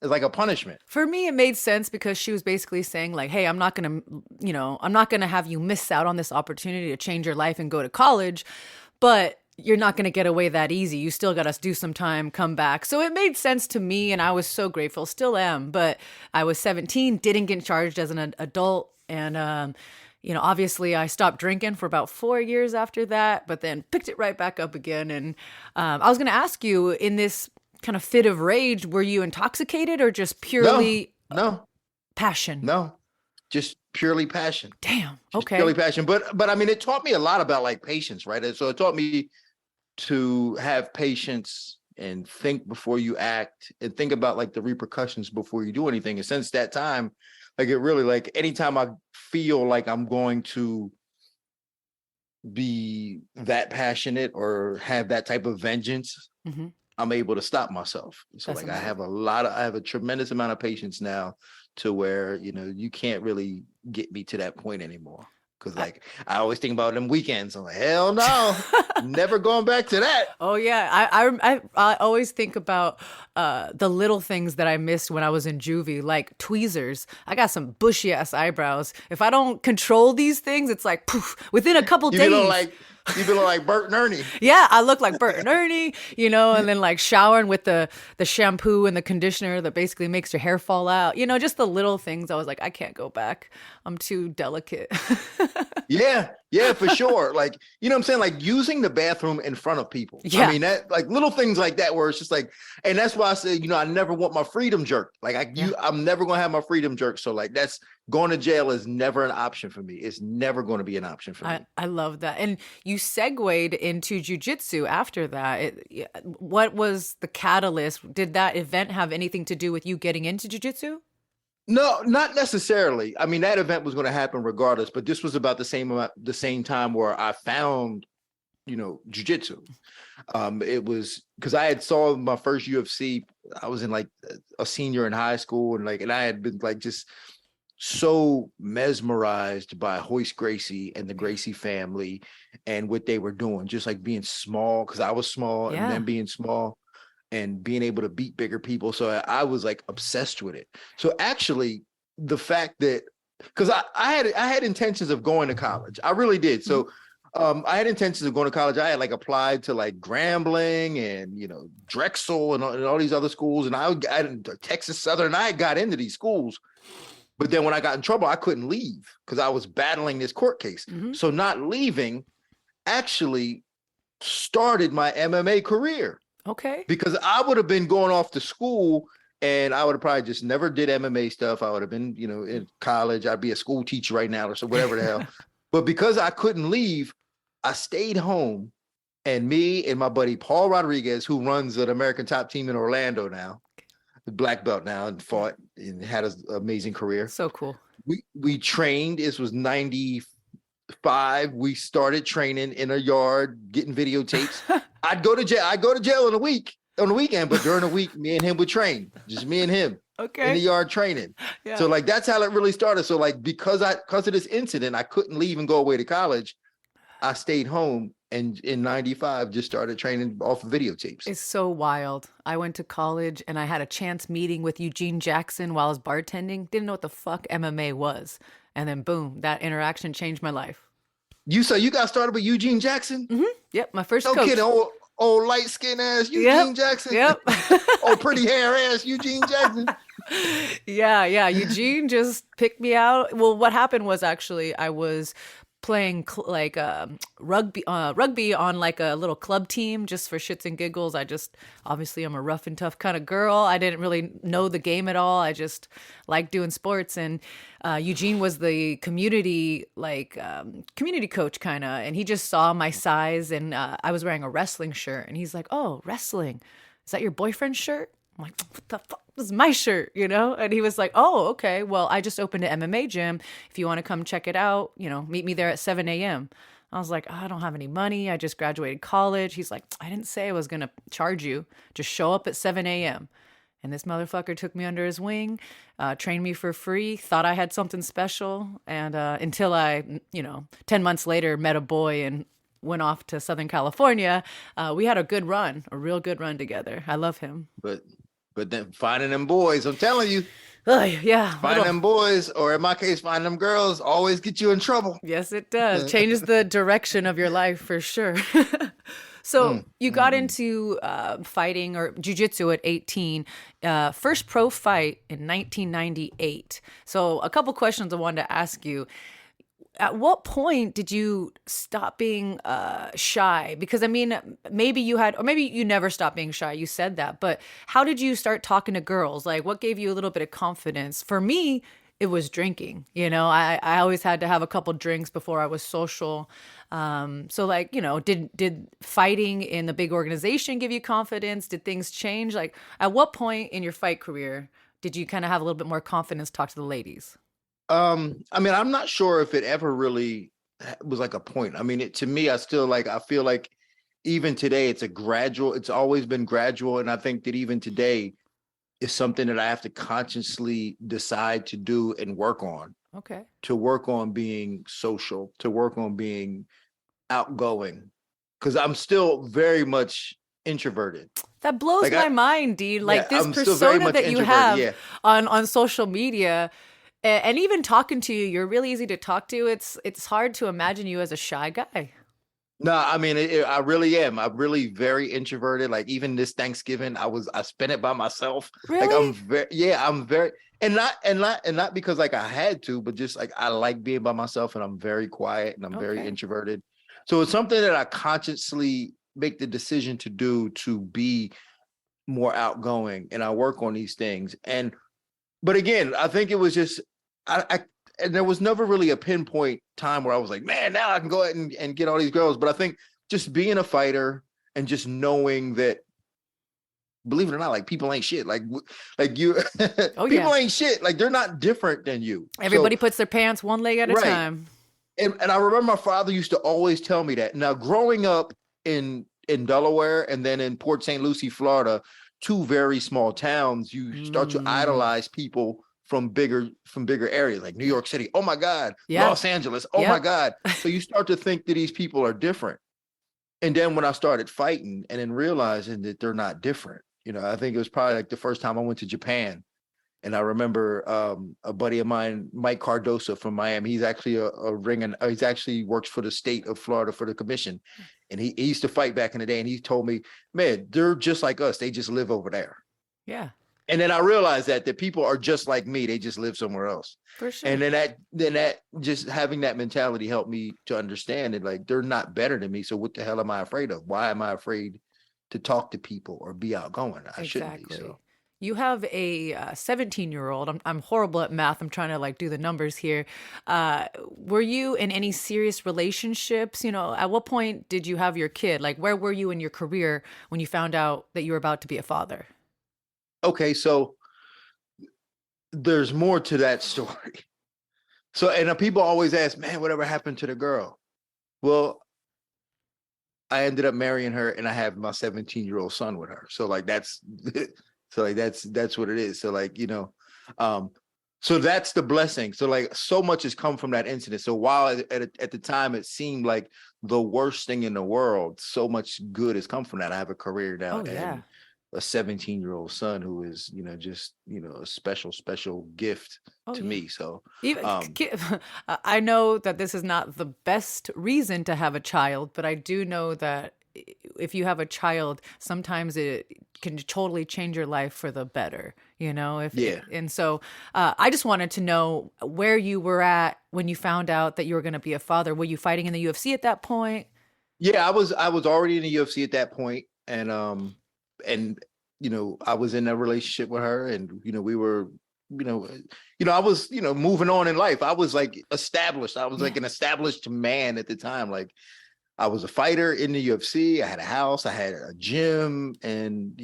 like a punishment. For me, it made sense because she was basically saying like, hey, I'm not going to have you miss out on this opportunity to change your life and go to college, but you're not going to get away that easy. You still got to do some time, come back. So it made sense to me. And I was so grateful, still am. But I was 17, didn't get charged as an adult. And, obviously I stopped drinking for about 4 years after that, but then picked it right back up again. And I was going to ask you, in this kind of fit of rage, were you intoxicated or just purely no passion? No, just purely passion. Damn. Just Okay. purely passion. But I mean, it taught me a lot about like patience, right? And so it taught me to have patience and think before you act and think about like the repercussions before you do anything. And since that time, like it really, like anytime I feel like I'm going to be that passionate or have that type of vengeance, Mm-hmm. I'm able to stop myself. So That's like amazing. I have a tremendous amount of patience now to where, you can't really get me to that point anymore. Cause like I always think about them weekends. I'm like, hell no, never going back to that. Oh yeah. I always think about the little things that I missed when I was in juvie, like tweezers. I got some bushy ass eyebrows. If I don't control these things, it's like poof, within a couple days. You feel like Bert and Ernie. Yeah, I look like Bert and Ernie, and then like showering with the shampoo and the conditioner that basically makes your hair fall out. Just the little things. I was like, I can't go back. I'm too delicate. Yeah, for sure. Like, you know what I'm saying? Like using the bathroom in front of people. Yeah. I mean, that like little things like that where it's just like, and that's why I say, I never want my freedom jerked. Like I'm never going to have my freedom jerked. So like that's going to jail is never an option for me. It's never going to be an option for me. I love that. And you segued into jujitsu after that. What was the catalyst? Did that event have anything to do with you getting into jujitsu? No, not necessarily. I mean, that event was going to happen regardless, but this was about the same time where I found, jujitsu. It was because I had saw my first UFC. I was in like a senior in high school, and I had been like just so mesmerized by Hoist Gracie and the Gracie family and what they were doing, just like being small because I was small and then being small and being able to beat bigger people. So I was like obsessed with it. So actually the fact that, because I had intentions of going to college. I really did. So I had intentions of going to college. I had like applied to like Grambling and, Drexel and all these other schools. And I into Texas Southern, I got into these schools. But then when I got in trouble, I couldn't leave because I was battling this court case. Mm-hmm. So not leaving actually started my MMA career. Okay. Because I would have been going off to school And I would have probably just never did MMA stuff. I would have been, in college. I'd be a school teacher right now or so whatever the hell. But because I couldn't leave, I stayed home. And me and my buddy Paul Rodriguez, who runs an American Top Team in Orlando now, the Blackbelt now, and fought and had an amazing career. So cool. We trained. This was 95. We started training in a yard, getting videotapes. I'd go to jail in a week. On the weekend, but during the week, me and him would train. Just me and him in the yard training. Yeah. So like that's how it really started. So like because of this incident, I couldn't leave and go away to college. I stayed home and in 95 just started training off of videotapes. It's so wild. I went to college and I had a chance meeting with Eugene Jackson while I was bartending. Didn't know what the fuck MMA was. And then boom, that interaction changed my life. You got started with Eugene Jackson? Mm-hmm. Yep, my first coach. No kidding. Old light skin ass Eugene Jackson. Yep. Old pretty hair ass Eugene Jackson. Yeah. Eugene just picked me out. Well, what happened was actually I was playing rugby on like a little club team just for shits and giggles. Obviously I'm a rough and tough kind of girl. I didn't really know the game at all. I just liked doing sports. And Eugene was the community coach kind of, and he just saw my size and I was wearing a wrestling shirt and he's like, "Oh, wrestling. Is that your boyfriend's shirt?" I'm like, "What the fuck? This is my shirt," And he was like, "Oh, okay. Well, I just opened an MMA gym. If you want to come check it out, meet me there at 7 a.m. I was like, "I don't have any money. I just graduated college." He's like, "I didn't say I was going to charge you. Just show up at 7 a.m. And this motherfucker took me under his wing, trained me for free, thought I had something special. And until I, 10 months later, met a boy and went off to Southern California, we had a real good run together. I love him. But then finding them boys, I'm telling you. Finding them boys, or in my case, finding them girls, always get you in trouble. Yes, it does. Changes the direction of your life for sure. So you got into fighting or jujitsu at 18. First pro fight in 1998. So a couple questions I wanted to ask you. At what point did you stop being shy? Because I mean, maybe you had, or maybe you never stopped being shy. You said that, but how did you start talking to girls? Like, what gave you a little bit of confidence? For me, it was drinking. I always had to have a couple drinks before I was social. So like, did fighting in the big organization give you confidence? Did things change? Like, at what point in your fight career did you kind of have a little bit more confidence to talk to the ladies? I mean, I'm not sure if it ever really was like a point. I mean, to me, I feel like even today, it's always been gradual. And I think that even today is something that I have to consciously decide to do and work on. Okay. To work on being social, to work on being outgoing, because I'm still very much introverted. That blows my mind, Dean. Like this persona that you have on social media. And even talking to you, you're really easy to talk to. It's hard to imagine you as a shy guy. No, I mean, I really am. I'm really very introverted. Like even this Thanksgiving, I spent it by myself. Really? Like I'm very, and not because like I had to, but just like I like being by myself and I'm very quiet and I'm very introverted. So it's something that I consciously make the decision to do to be more outgoing, and I work on these things. But again, I think it was just, and there was never really a pinpoint time where I was like, man, now I can go ahead and get all these girls. But I think just being a fighter and just knowing that, believe it or not, like people ain't shit. Like you, people ain't shit. Like they're not different than you. Everybody puts their pants one leg at a time. And I remember my father used to always tell me that. Now, growing up in Delaware and then in Port St. Lucie, Florida, two very small towns, you start to idolize people from bigger areas like New York City. Oh my God. Los Angeles. Oh my God. So you start to think that these people are different. And then when I started fighting and then realizing that they're not different, I think it was probably like the first time I went to Japan. And I remember a buddy of mine, Mike Cardoso from Miami. He's actually he's actually works for the state of Florida for the commission. And he used to fight back in the day. And he told me, man, they're just like us. They just live over there. Yeah. And then I realized that people are just like me. They just live somewhere else. For sure. And then that just having that mentality helped me to understand it. Like they're not better than me. So what the hell am I afraid of? Why am I afraid to talk to people or be outgoing? I shouldn't be. So. You have a 17-year-old. I'm horrible at math. I'm trying to like do the numbers here. Were you in any serious relationships? You know, at what point did you have your kid? Like, where were you in your career when you found out that you were about to be a father? Okay, so there's more to that story. So, and people always ask, man, whatever happened to the girl? Well, I ended up marrying her, and I have my 17-year-old son with her. So, like that's, so like that's what it is. So, like so that's the blessing. So, like so much has come from that incident. So while at the time it seemed like the worst thing in the world, so much good has come from that. I have a career now, Oh, yeah. and a 17-year-old son who is, just a special gift to yeah. me. So Even, I know that this is not the best reason to have a child, but I do know that if you have a child, sometimes it can totally change your life for the better, Yeah. And so I just wanted to know where you were at when you found out that you were going to be a father. Were you fighting in the UFC at that point? Yeah, I was already in the UFC at that point, and I was in a relationship with her, and we were I was moving on in life. I was like established. I was like an established man at the time. Like I was a fighter in the UFC. I had a house, I had a gym, and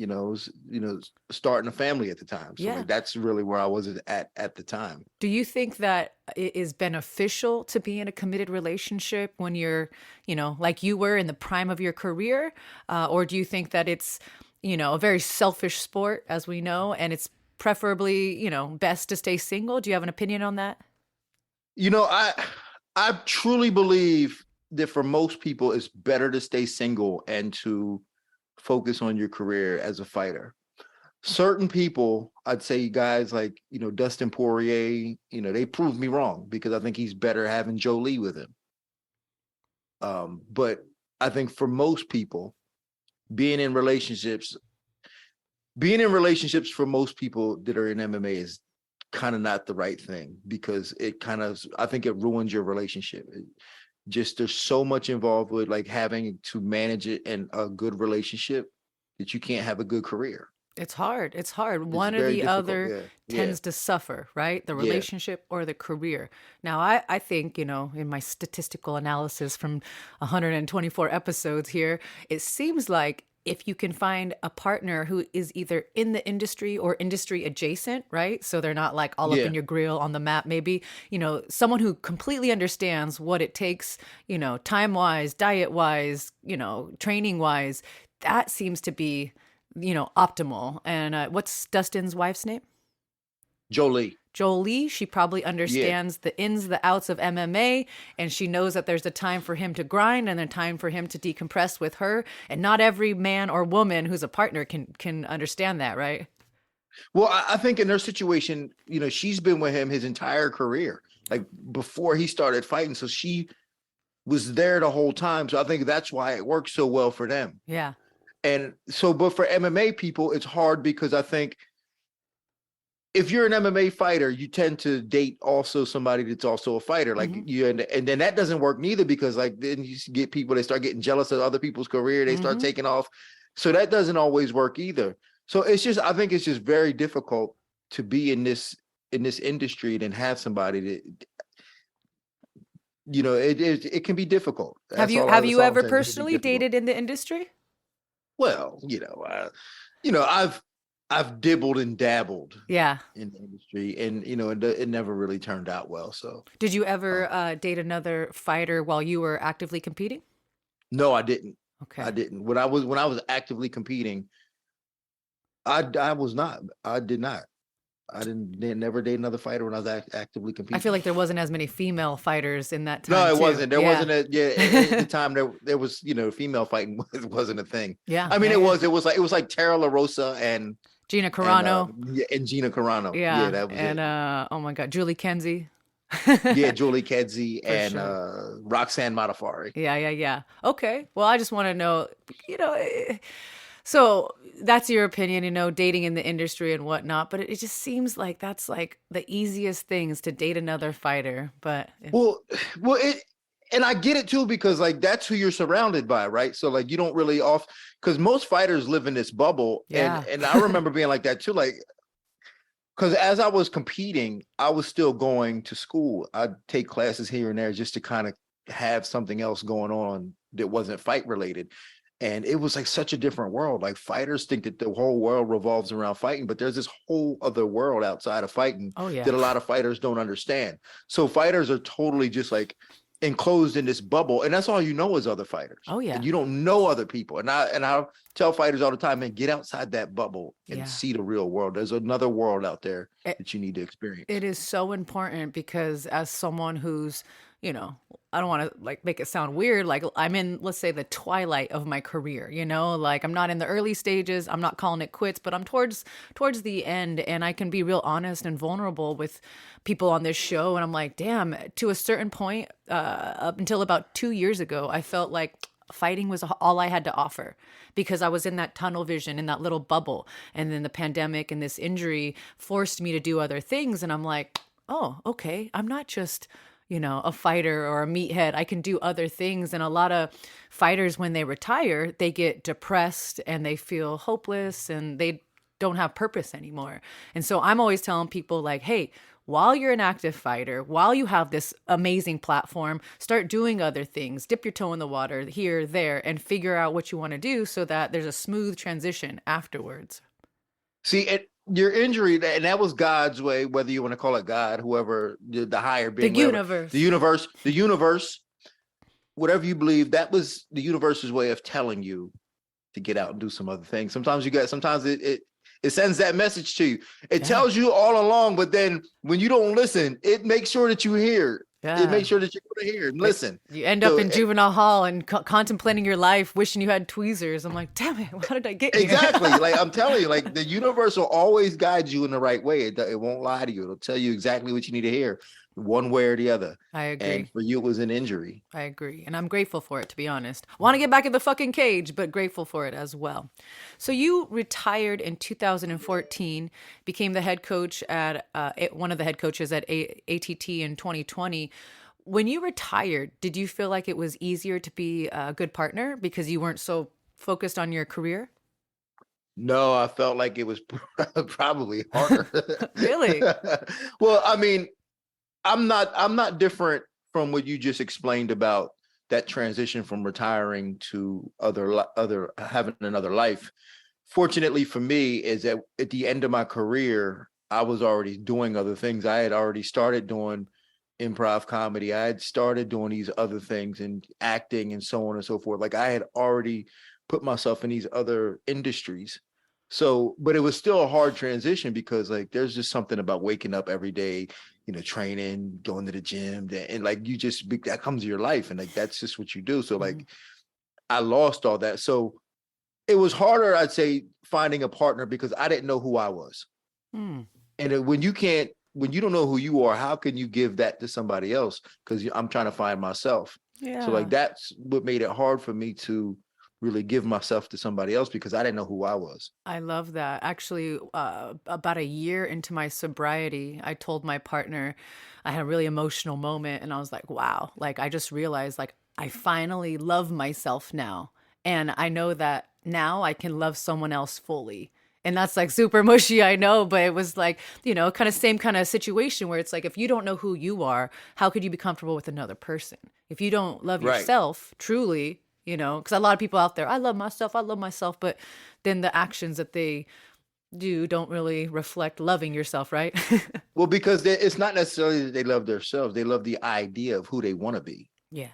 starting a family at the time. So like that's really where I was at the time. Do you think that it is beneficial to be in a committed relationship when you're, like you were in the prime of your career? Or do you think that it's, a very selfish sport, as we know, and it's preferably, best to stay single? Do you have an opinion on that? I truly believe that for most people, it's better to stay single and to focus on your career as a fighter. Certain people, I'd say guys like, Dustin Poirier, they proved me wrong because I think he's better having Jolie with him. But I think for most people, being in relationships for most people that are in MMA is kind of not the right thing because I think it ruins your relationship. There's so much involved with like having to manage it in a good relationship that you can't have a good career. It's hard. One or the other tends to suffer, right? The relationship or the career. Now, I think, in my statistical analysis from 124 episodes here, it seems like if you can find a partner who is either in the industry or industry adjacent, right? So they're not like all up in your grill on the map, maybe, someone who completely understands what it takes, time-wise, diet-wise, training-wise, that seems to be optimal. And what's Dustin's wife's name? Jolie. She probably understands the ins, the outs of MMA, and she knows that there's a time for him to grind and a time for him to decompress with her. And not every man or woman who's a partner can understand that, right? Well, I think in her situation, she's been with him his entire career, like before he started fighting. So she was there the whole time. So I think that's why it works so well for them. Yeah. And so, but for MMA people, it's hard because I think if you're an MMA fighter, you tend to date also somebody that's also a fighter. Like and then that doesn't work neither because like then you get people, they start getting jealous of other people's career. They start taking off. So that doesn't always work either. So I think it's just very difficult to be in this industry and have somebody that, it can be difficult. Have you ever personally dated in the industry? Well, I've dibbled and dabbled in the industry and, it never really turned out well. So did you ever date another fighter while you were actively competing? No, I didn't. Okay. I didn't. When I was actively competing, I did not. I never date another fighter when I was actively competing. I feel like there wasn't as many female fighters in that time. No, it wasn't. There wasn't at the time there was, female fighting wasn't a thing. Yeah. I mean, it was like Tara LaRosa and Gina Carano. And Gina Carano. Yeah. That was it. Oh my God, Julie Kenzie. Julie Kedzie and Roxanne Modafferi. Yeah. Okay. Well, I just want to know, so that's your opinion, dating in the industry and whatnot, but it just seems like that's like the easiest things to date another fighter. But And I get it too, because like that's who you're surrounded by, right? So like you don't really off because most fighters live in this bubble. Yeah. And I remember being like that too, like because as I was competing, I was still going to school. I'd take classes here and there just to kind of have something else going on that wasn't fight related. And it was like such a different world. Like fighters think that the whole world revolves around fighting, but there's this whole other world outside of fighting Oh, yeah. that a lot of fighters don't understand. So fighters are totally just like enclosed in this bubble, and that's all you know is other fighters. Oh, yeah. And you don't know other people. And I tell fighters all the time, man, get outside that bubble and Yeah. see the real world. There's another world out there It- that you need to experience. It is so important because as someone who's, I don't want to like make it sound weird. Like I'm in, let's say, the twilight of my career, like I'm not in the early stages. I'm not calling it quits, but I'm towards the end, and I can be real honest and vulnerable with people on this show. And I'm like, damn, to a certain point, up until about 2 years ago, I felt like fighting was all I had to offer because I was in that tunnel vision, in that little bubble. And then the pandemic and this injury forced me to do other things. And I'm like, oh, okay, I'm not just, a fighter or a meathead. I can do other things. And a lot of fighters, when they retire, they get depressed and they feel hopeless and they don't have purpose anymore. And so I'm always telling people like, hey, while you're an active fighter, while you have this amazing platform, start doing other things, dip your toe in the water here, there, and figure out what you want to do so that there's a smooth transition afterwards. See, your injury, and that was God's way, whether you want to call it God, whoever, the higher being, whatever, the universe, whatever you believe, that was the universe's way of telling you to get out and do some other things. Sometimes it sends that message to you. It tells you all along, but then when you don't listen, it makes sure that you hear. Yeah. It makes sure that you're going to hear and listen. You end up in juvenile hall and contemplating your life, wishing you had tweezers. I'm like, damn it, how did I get here? Exactly. Like I'm telling you, like the universe will always guide you in the right way. It won't lie to you. It'll tell you exactly what you need to hear, one way or the other. I agree. And for you, it was an injury. I agree. And I'm grateful for it, to be honest. Want to get back in the fucking cage, but grateful for it as well. So you retired in 2014, became the head coach at one of the head coaches at ATT in 2020. When you retired, did you feel like it was easier to be a good partner because you weren't so focused on your career? No, I felt like it was probably harder. Really? Well, I mean, I'm not different from what you just explained about that transition from retiring to other having another life. Fortunately for me, is that at the end of my career, I was already doing other things. I had already started doing improv comedy. I had started doing these other things and acting and so on and so forth. Like I had already put myself in these other industries. So, but it was still a hard transition because like, there's just something about waking up every day, training, going to the gym, and like, that comes to your life. And like, that's just what you do. So like, I lost all that. So it was harder, I'd say, finding a partner because I didn't know who I was. And when you don't know who you are, how can you give that to somebody else? Because I'm trying to find myself. Yeah. So like, that's what made it hard for me to really give myself to somebody else because I didn't know who I was. I love that. Actually, about a year into my sobriety, I told my partner, I had a really emotional moment and I was like, wow, like I just realized like I finally love myself now. And I know that now I can love someone else fully. And that's like super mushy, I know, but it was like, kind of same kind of situation where it's like, if you don't know who you are, how could you be comfortable with another person? If you don't love yourself truly, because a lot of people out there, I love myself, but then the actions that they do don't really reflect loving yourself, right? Well, because it's not necessarily that they love themselves. They love the idea of who they want to be. Yeah.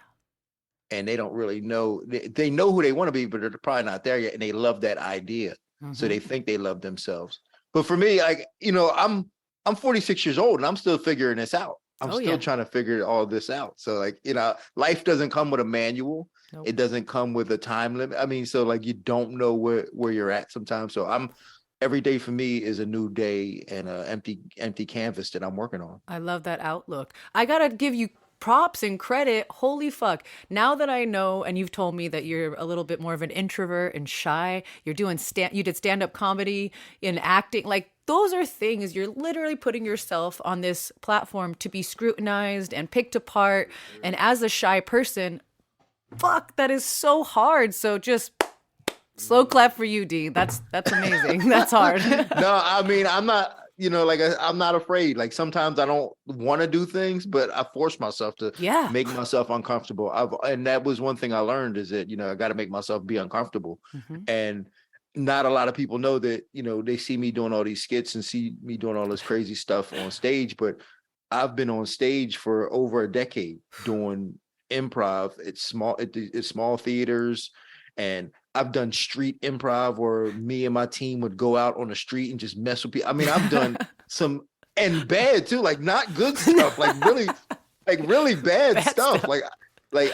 And they don't really know. They know who they want to be, but they're probably not there yet. And they love that idea. So they think they love themselves. But for me, like, I'm 46 years old and I'm still figuring this out. I'm still trying to figure all this out. So like, life doesn't come with a manual. Nope. It doesn't come with a time limit. I mean, so like you don't know where you're at sometimes. So every day for me is a new day and an empty canvas that I'm working on. I love that outlook. I got to give you props and credit. Holy fuck. Now that I know, and you've told me that you're a little bit more of an introvert and shy, you did stand-up comedy and acting, like those are things you're literally putting yourself on this platform to be scrutinized and picked apart. And as a shy person, fuck, that is so hard. So just slow clap for you, Dean. That's amazing. That's hard. No, I mean, I'm not, like I'm not afraid. Like sometimes I don't want to do things, but I force myself to make myself uncomfortable. And that was one thing I learned is that, I got to make myself be uncomfortable. And not a lot of people know that, they see me doing all these skits and see me doing all this crazy stuff on stage, but I've been on stage for over a decade doing improv at small theaters, and I've done street improv where me and my team would go out on the street and just mess with people. I mean, I've done some and bad too, like not good stuff, like really bad stuff. Like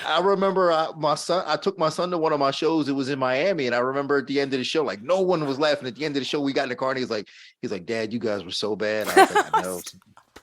I remember I took my son to one of my shows. It was in Miami, and I remember at the end of the show, like no one was laughing. At the end of the show, we got in the car, and he's like, "Dad, you guys were so bad." I was like, "I know."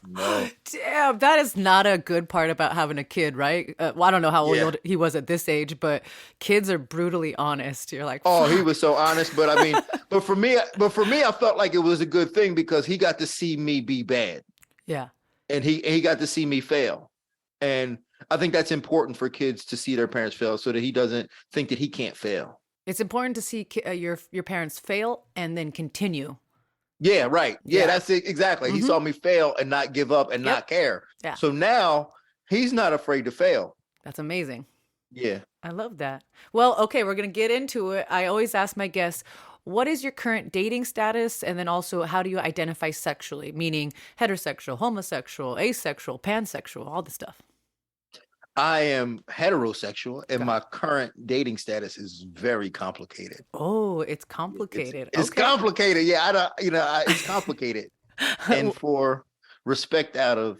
No. Damn, that is not a good part about having a kid, right? Well, I don't know how old he was at this age, but kids are brutally honest. You're like, oh, he was so honest. But I mean, but for me, I felt like it was a good thing because he got to see me be bad. Yeah. And he got to see me fail. And I think that's important for kids to see their parents fail so that he doesn't think that he can't fail. It's important to see your parents fail and then continue. Yeah, right. Yeah, that's it. Exactly. He saw me fail and not give up and not care. Yeah. So now he's not afraid to fail. That's amazing. Yeah. I love that. Well, okay, we're going to get into it. I always ask my guests, what is your current dating status? And then also, how do you identify sexually? Meaning heterosexual, homosexual, asexual, pansexual, all the stuff. I am heterosexual, and my current dating status is very complicated. Oh, it's complicated. It's complicated. Yeah, it's complicated. And for respect out of,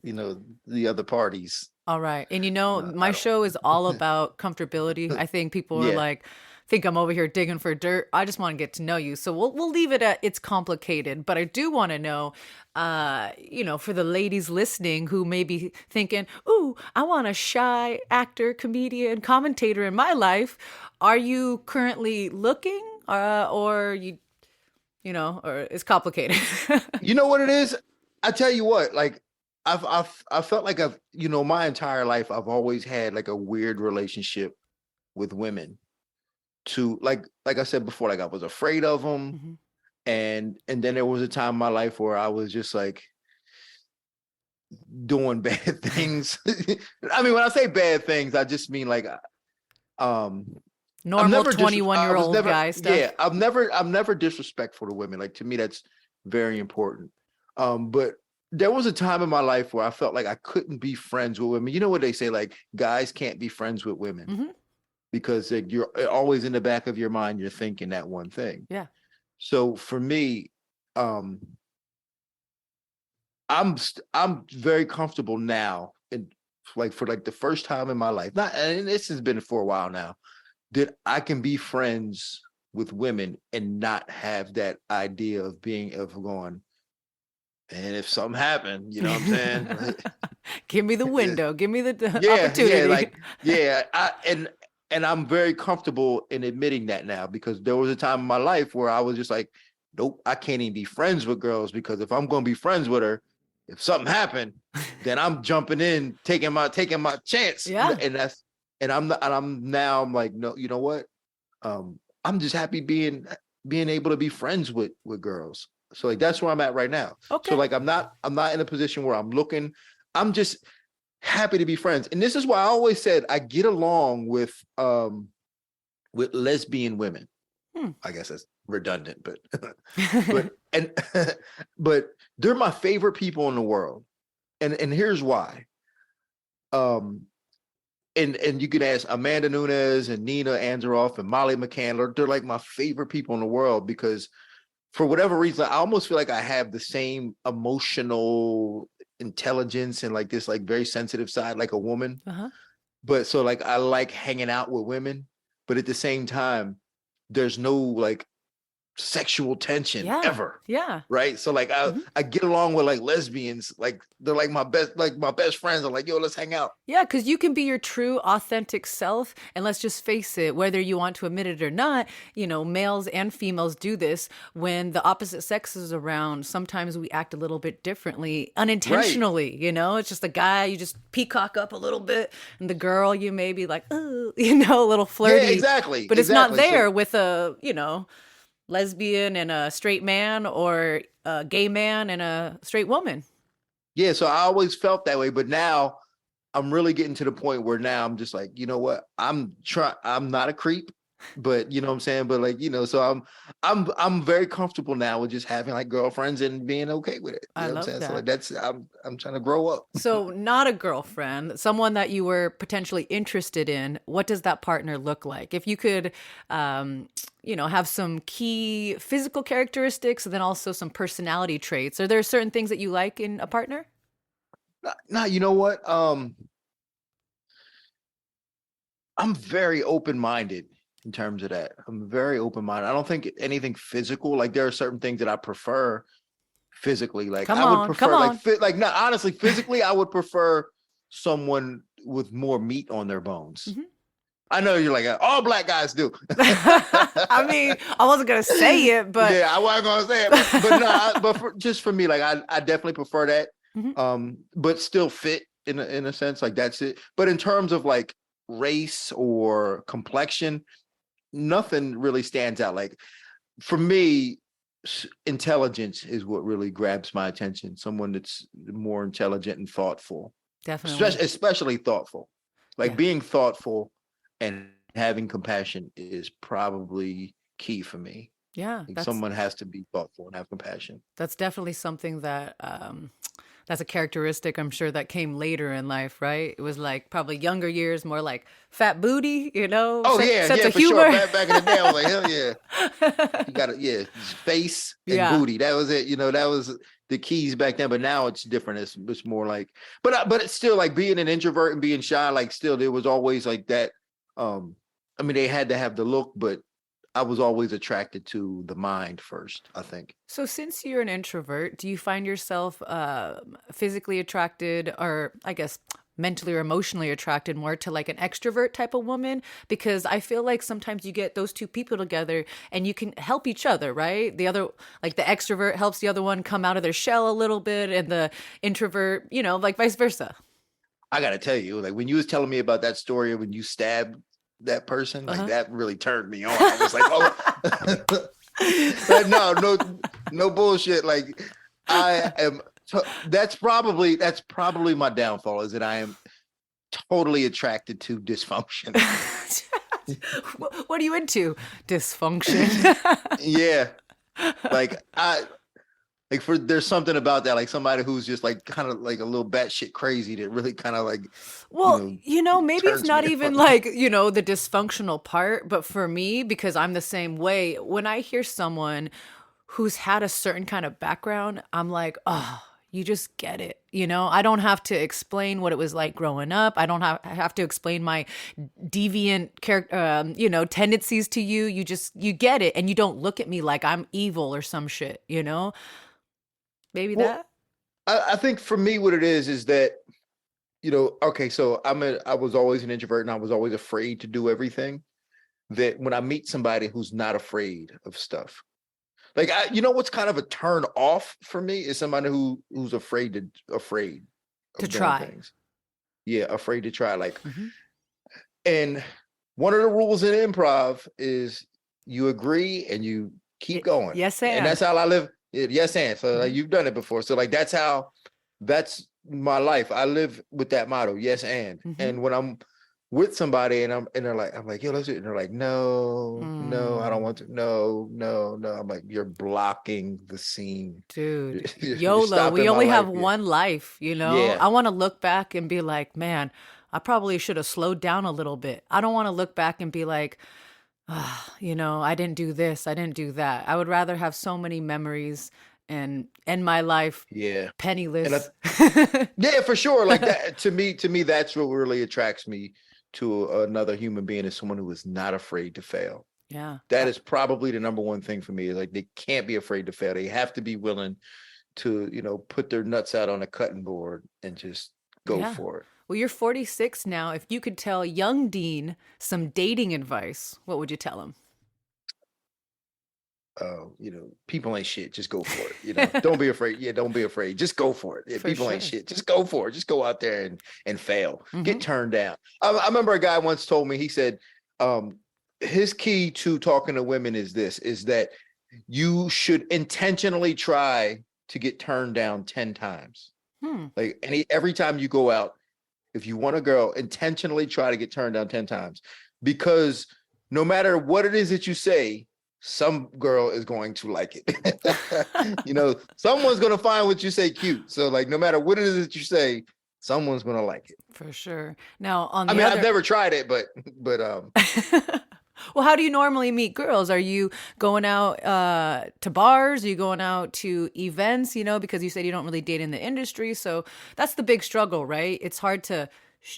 the other parties. All right. And my show is all about comfortability. I think people are like, think I'm over here digging for dirt. I just want to get to know you. So we'll leave it at it's complicated. But I do want to know, for the ladies listening who may be thinking, ooh, I want a shy actor, comedian, commentator in my life. Are you currently looking or or it's complicated? You know what it is? I tell you what, like I felt like my entire life, I've always had like a weird relationship with women. To like I said before, like I was afraid of them. And then there was a time in my life where I was just like doing bad things. I mean, when I say bad things, I just mean like normal 21-year-old guy stuff. Yeah, I'm never disrespectful to women. Like to me, that's very important. But there was a time in my life where I felt like I couldn't be friends with women. You know what they say, like guys can't be friends with women. Because you're always in the back of your mind, you're thinking that one thing. Yeah. So for me, I'm very comfortable now, and for the first time in my life. And this has been for a while now, that I can be friends with women and not have that idea of going. And if something happened, you know what I'm saying? Give me the window. Give me the opportunity. And I'm very comfortable in admitting that now, because there was a time in my life where I was just like, nope, I can't even be friends with girls, because if I'm going to be friends with her, if something happened, then I'm jumping in, taking my chance. Yeah. And I'm like, no, you know what? I'm just happy being able to be friends with girls. So like, that's where I'm at right now. Okay. So like, I'm not in a position where I'm looking. I'm just happy to be friends. And this is why I always said I get along with lesbian women. I guess that's redundant, but but they're my favorite people in the world. And here's why. And you can ask Amanda Nunes and Nina Ansaroff and Molly McCandler. They're like my favorite people in the world, because for whatever reason, I almost feel like I have the same emotional intelligence and like this like very sensitive side like a woman. But so like I like hanging out with women, but at the same time there's no like sexual tension Yeah. ever. Yeah. Right. So like I get along with like lesbians, like they're like my best friends. I'm like, yo, let's hang out. Yeah, because you can be your true, authentic self. And let's just face it, whether you want to admit it or not, males and females do this. When the opposite sex is around, sometimes we act a little bit differently, unintentionally. It's just a guy, you just peacock up a little bit, and the girl, you may be like, oh, a little flirty. Yeah, exactly. But it's not exactly. there So, with a, lesbian and a straight man, or a gay man and a straight woman. yeah. So I always felt that way. But now I'm really getting to the point where now I'm just like, you know what? I'm not a creep, but you know what I'm saying? But like, so I'm very comfortable now with just having like girlfriends and being okay with it. You I know love what I'm saying? that. So like I'm trying to grow up. So not a girlfriend, someone that you were potentially interested in. What does that partner look like? If you could, have some key physical characteristics and then also some personality traits. Are there certain things that you like in a partner? No, you know what? I'm very open-minded in terms of that. I'm very open-minded. I don't think anything physical. Like there are certain things that I prefer physically. Like Come I would on, prefer come on. like not honestly, physically, I would prefer someone with more meat on their bones. Mhm. I know you're like, all black guys do. I mean, I wasn't gonna say it, but yeah, I wasn't gonna say it, but no, just for me, like I definitely prefer that. Mhm. But still fit in a sense, like that's it. But in terms of like race or complexion, nothing really stands out. Like for me, intelligence is what really grabs my attention. Someone that's more intelligent and thoughtful, definitely. especially thoughtful. Like Yeah. being thoughtful and having compassion is probably key for me. Yeah, Like someone has to be thoughtful and have compassion. that's definitely something that that's a characteristic I'm sure that came later in life, right? It was like probably younger years, more like fat booty, Oh sense yeah, of for humor. sure. Back in the day, I was like, hell yeah. You got face and Yeah. booty. That was it. That was the keys back then. But now it's different. It's more like, but it's still like being an introvert and being shy. Like still, there was always like that. I mean, they had to have the look, but I was always attracted to the mind first, I think. So since you're an introvert, do you find yourself physically attracted, or I guess mentally or emotionally attracted more to like an extrovert type of woman? Because I feel like sometimes you get those two people together and you can help each other, right? The other, like the extrovert helps the other one come out of their shell a little bit, and the introvert, like vice versa. I got to tell you, like when you was telling me about that story of when you stabbed that person, like that really turned me on. I was like, oh, like, no bullshit. Like that's probably my downfall, is that I am totally attracted to dysfunction. What are you into? Dysfunction. Yeah. There's something about that, like somebody who's just like kind of like a little batshit crazy that really kind of like, well, maybe it's turns not me even on. like, the dysfunctional part, but for me, because I'm the same way, when I hear someone who's had a certain kind of background, I'm like, oh, you just get it. I don't have to explain what it was like growing up. I don't have to explain my deviant tendencies to you. You get it. And you don't look at me like I'm evil or some shit, Maybe Well, that. I think for me, what it is that, okay, so I was always an introvert and I was always afraid to do everything. That when I meet somebody who's not afraid of stuff, like what's kind of a turn off for me is somebody who's afraid of To doing try. things. Yeah, afraid to try. Like, and one of the rules in improv is you agree and you keep going. Yes, and that's how I live. Yes, and so like you've done it before. So like that's my life. I live with that motto. Yes, and when I'm with somebody and they're like, I'm like, yo, let's do it. And they're like, no, I don't want to. No. I'm like, you're blocking the scene. Dude, You're YOLO, stopping we my only life have here. one life, Yeah. I want to look back and be like, man, I probably should have slowed down a little bit. I don't want to look back and be like, I didn't do this, I didn't do that. I would rather have so many memories and end my life Yeah. penniless. Yeah, for sure. Like that to me, that's what really attracts me to another human being, is someone who is not afraid to fail. Yeah. That is probably the number one thing for me. Like, they can't be afraid to fail. They have to be willing to, put their nuts out on a cutting board and just go Yeah. for it. Well, you're 46 now. If you could tell young Dean some dating advice, what would you tell him? People ain't shit. Just go for it. Don't be afraid. Yeah, don't be afraid. Just go for it. Yeah, For people ain't sure. shit. Just go for it. Just go out there and fail. Mhm. Get turned down. I remember a guy once told me, he said, his key to talking to women is that you should intentionally try to get turned down 10 times. Like every time you go out, if you want a girl, intentionally try to get turned down 10 times, because no matter what it is that you say, some girl is going to like it. Someone's going to find what you say cute. So like, no matter what it is that you say, someone's going to like it. For sure. Now, on I the mean, other... I've never tried it, but Well, how do you normally meet girls? Are you going out to bars? Are you going out to events? Because you said you don't really date in the industry. So that's the big struggle, right? It's hard to,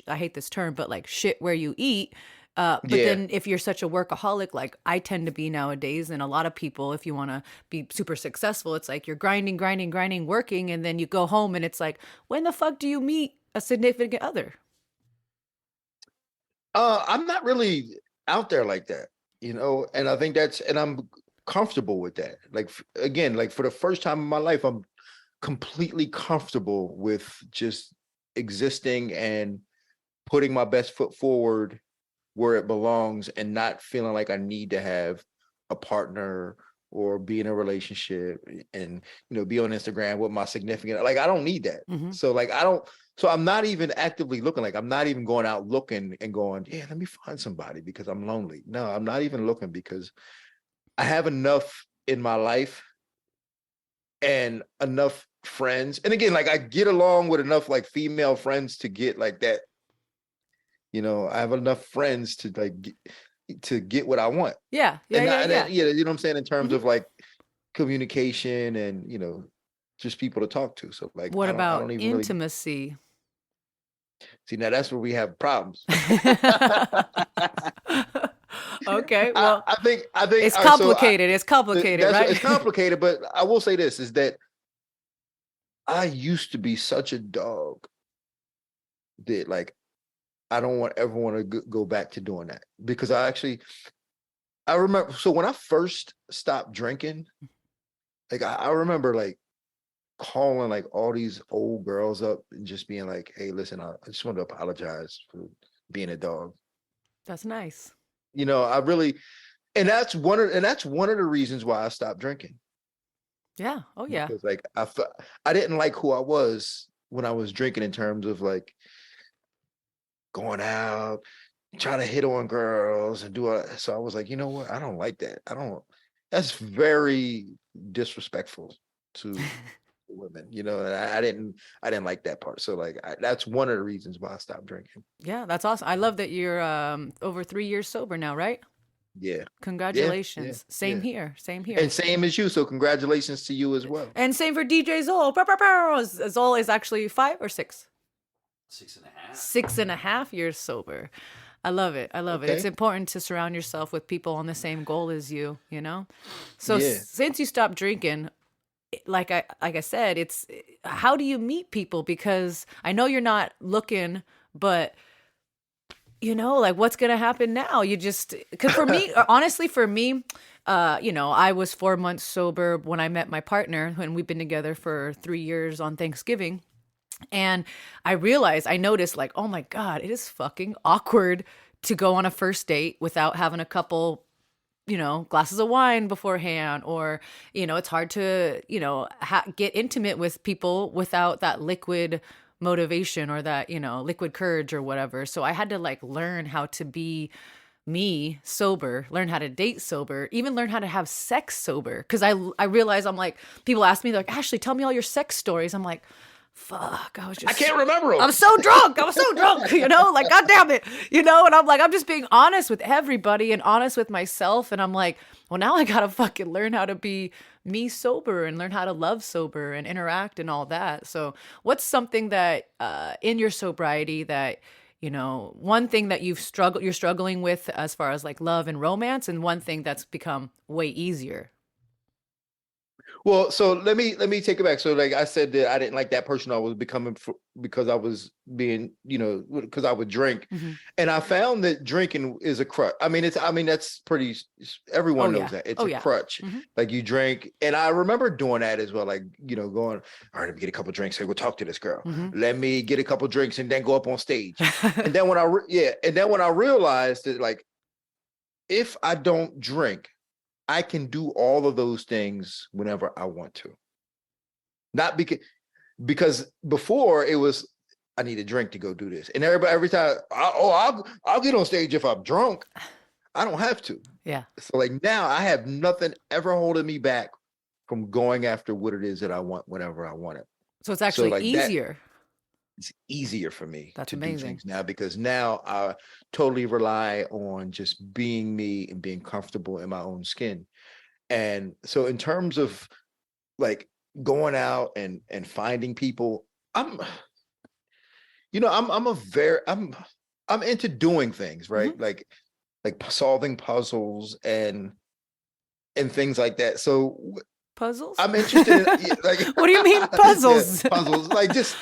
I hate this term, but like shit where you eat. But Yeah. then if you're such a workaholic, like I tend to be nowadays, and a lot of people, if you want to be super successful, it's like you're grinding, working, and then you go home and it's like, when the fuck do you meet a significant other? I'm not really out there like that, and I think and I'm comfortable with that. Like, again, like for the first time in my life, I'm completely comfortable with just existing and putting my best foot forward where it belongs, and not feeling like I need to have a partner or be in a relationship and, be on Instagram with my significant, like, I don't need that. Mhm. So like, so I'm not even actively looking. Like, I'm not even going out looking and going, yeah, let me find somebody because I'm lonely. No, I'm not even looking, because I have enough in my life and enough friends. And again, like, I get along with enough like female friends to get like that. I have enough friends to like get what I want. Yeah. And Yeah. you know what I'm saying, in terms of like communication and, just people to talk to. So like, What I about don't even really intimacy? see. Now that's where we have problems. Okay, well, I think it's all right, so complicated. It's complicated, right? It's complicated, but I will say this is that I used to be such a dog that like, I don't ever want to go back to doing that, because I remember, so when I first stopped drinking, like I remember like calling like all these old girls up and just being like, hey, listen, I just want to apologize for being a dog. That's nice. I really, and that's one of the reasons why I stopped drinking. Yeah. Oh, yeah. Because like I didn't like who I was when I was drinking, in terms of like going out, trying to hit on girls and so I was like, you know what? I don't like that. That's very disrespectful to women, and I didn't like that part. So like, that's one of the reasons why I stopped drinking. Yeah, that's awesome. I love that you're over 3 years sober now, right? Yeah. Congratulations. Same yeah. here. Same here. And same as you. So congratulations to you as well. And same for DJ Zol. Zol is actually 5 or 6? 6.5. 6.5 years sober. I love it. I love it. Okay. It's important to surround yourself with people on the same goal as you, So Yeah. since you stopped drinking, like I said, it's how do you meet people? Because I know you're not looking, but like what's gonna happen now? Because for me, honestly, I was 4 months sober when I met my partner, when we've been together for 3 years on Thanksgiving. And I noticed like, oh my God, it is fucking awkward to go on a first date without having a couple, glasses of wine beforehand, or, it's hard to, get intimate with people without that liquid motivation or that, liquid courage or whatever. So I had to like learn how to be me sober, learn how to date sober, even learn how to have sex sober. Cause I realized I'm like, people ask me, they're like, Ashley, tell me all your sex stories. I'm like, fuck, I can't remember them. I'm so drunk. I was so drunk, like, God damn it, and I'm like, I'm just being honest with everybody and honest with myself. And I'm like, well, now I gotta fucking learn how to be me sober and learn how to love sober and interact and all that. So what's something that in your sobriety that one thing that you're struggling with as far as like love and romance, and one thing that's become way easier. Well, so let me take it back. So like I said that I didn't like that person I was becoming because I was being, because I would drink. Mm-hmm. And I found that drinking is a crutch. I mean, that's pretty, everyone knows that. It's a crutch. Mm-hmm. Like you drink. And I remember doing that as well. Like, going, all right, let me get a couple drinks. Hey, go talk to this girl. Mm-hmm. Let me get a couple drinks and then go up on stage. And then when I realized that, like, if I don't drink, I can do all of those things whenever I want to. Not because before it was, I need a drink to go do this. And every time, I'll get on stage if I'm drunk. I don't have to. Yeah. So like now I have nothing ever holding me back from going after what it is that I want whenever I want it. So it's actually like easier. It's easier for me to amazing. do things now, because now I totally rely on just being me and being comfortable in my own skin. And so in terms of like going out and finding people, I'm into doing things, right? Mm-hmm. Like solving puzzles and things like that. So Puzzles? I'm interested in like what do you mean puzzles? Yeah, puzzles. Like just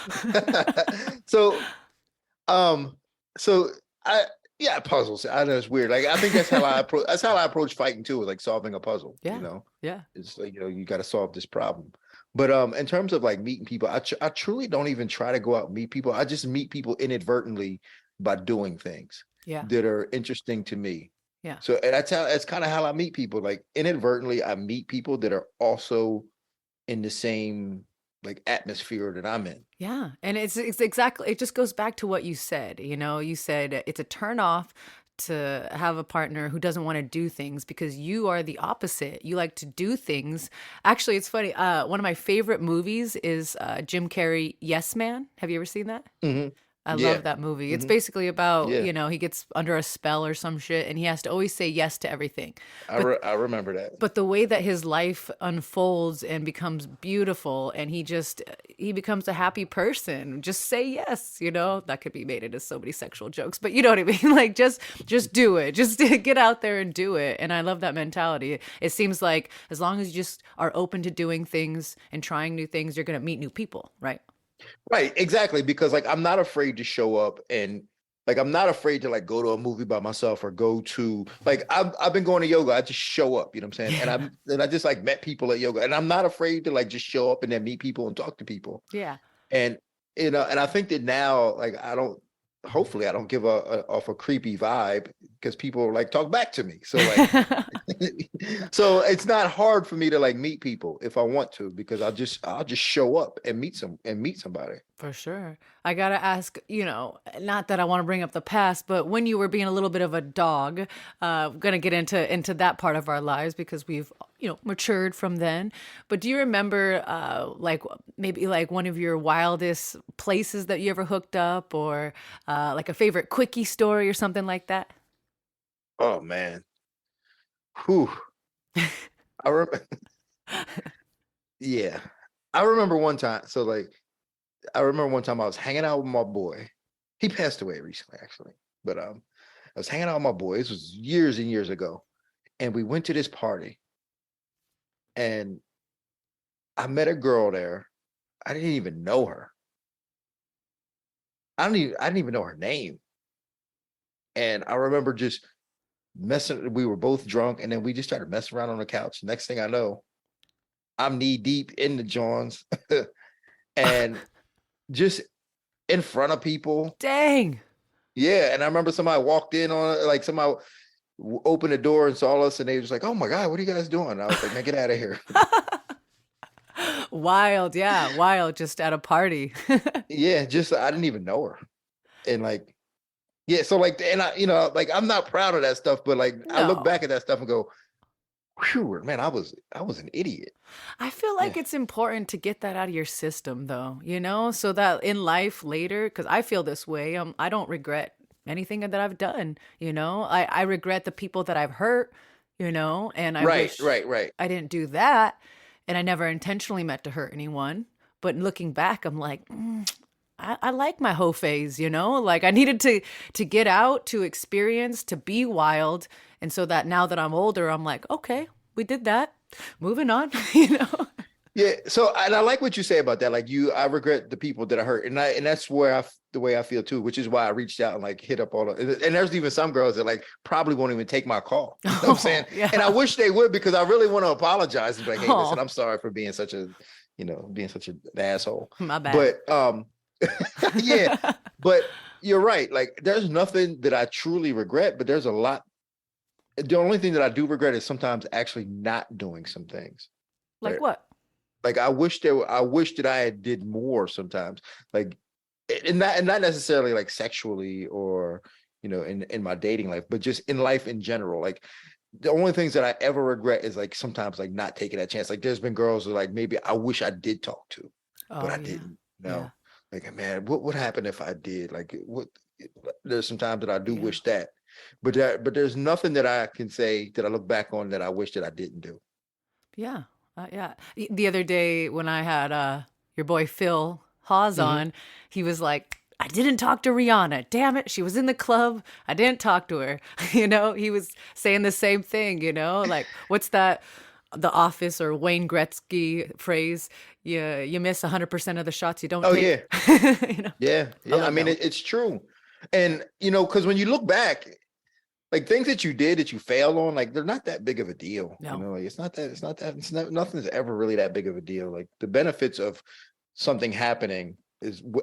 puzzles. I know it's weird. Like I think that's how I approach fighting too, like solving a puzzle. Yeah. Yeah. It's like, you got to solve this problem. But in terms of like meeting people, I truly don't even try to go out and meet people. I just meet people inadvertently by doing things that are interesting to me. Yeah. So and that's kind of how I meet people. Like inadvertently, I meet people that are also in the same like atmosphere that I'm in. Yeah. And it's exactly, it just goes back to what you said. You said it's a turn off to have a partner who doesn't want to do things, because you are the opposite. You like to do things. Actually, it's funny. One of my favorite movies is Jim Carrey, Yes Man. Have you ever seen that? Mm-hmm. I love that movie. It's basically about, he gets under a spell or some shit and he has to always say yes to everything. I remember that. But the way that his life unfolds and becomes beautiful, and he becomes a happy person. Just say yes, that could be made into so many sexual jokes, but you know what I mean? Like just do it. Just get out there and do it. And I love that mentality. It seems like as long as you just are open to doing things and trying new things, you're going to meet new people, right? Right, exactly. Because like I'm not afraid to show up, and like I'm not afraid to like go to a movie by myself, or go to like I've been going to yoga. I just show up, you know what I'm saying? And I just like met people at yoga, and I'm not afraid to like just show up and then meet people and talk to people. Yeah. And and I think that now like hopefully I don't give off a creepy vibe, because people like talk back to me. So like so it's not hard for me to like meet people if I want to, because I'll just show up and meet somebody. For sure. I got to ask, not that I want to bring up the past, but when you were being a little bit of a dog, going to get into that part of our lives, because we've, matured from then. But do you remember like maybe like one of your wildest places that you ever hooked up, or like a favorite quickie story or something like that? Oh man. Whew. I remember. Yeah. I remember one time. So like, I remember one time I was hanging out with my boy. He passed away recently, actually. But I was hanging out with my boy. This was years and years ago. And we went to this party. And I met a girl there. I didn't even know her. I didn't even know her name. And I remember just we were both drunk, and then we just started messing around on the couch. Next thing I know, I'm knee deep in the Johns and just in front of people. Dang. Yeah. And I remember somebody walked in on, like somebody opened the door and saw us, and they was like, "Oh my God, what are you guys doing?" And I was like, "Man, get out of here." Wild. Yeah. Wild. Just at a party. Yeah. Just, I didn't even know her. And like, yeah. So like, and I, like, I'm not proud of that stuff, but like, I look back at that stuff and go, whew, man, I was an idiot. I feel like it's important to get that out of your system, though, so that in life later, because I feel this way, I don't regret anything that I've done, I regret the people that I've hurt, and I wish right. I didn't do that, and I never intentionally meant to hurt anyone. But looking back, I'm like, I like my hoe phase, you know, like I needed to get out, to experience, to be wild. And so that now that I'm older, I'm like, okay, we did that. Moving on, you know? Yeah. So, and I like what you say about that. Like I regret the people that I hurt, and that's where the way I feel too, which is why I reached out and like hit up all and there's even some girls that like probably won't even take my call. You know what I'm saying? Yeah. And I wish they would, because I really want to apologize and be like, hey, listen, Oh. I'm sorry for being such an asshole. My bad. But yeah, but you're right. Like there's nothing that I truly regret, but there's a lot. The only thing that I do regret is sometimes actually not doing some things. Like right? what? Like I wish that I had did more sometimes. Like and not necessarily like sexually or in my dating life, but just in life in general. Like the only things that I ever regret is like sometimes like not taking that chance. Like there's been girls who like maybe I wish I did talk to, but I didn't. Yeah. Like, man, what would happen if I did? Like there's some times that I do wish that. But there's nothing that I can say that I look back on that I wish that I didn't do. Yeah. Yeah. The other day when I had your boy Phil Hawes on, he was like, I didn't talk to Rihanna. Damn it. She was in the club. I didn't talk to her. He was saying the same thing, like what's that? The Office or Wayne Gretzky phrase. You miss 100% of the shots you don't take. Yeah. Yeah. I mean, it's true. And, because when you look back, like things that you did that you failed on, like they're not that big of a deal. No. Like nothing's ever really that big of a deal. Like the benefits of something happening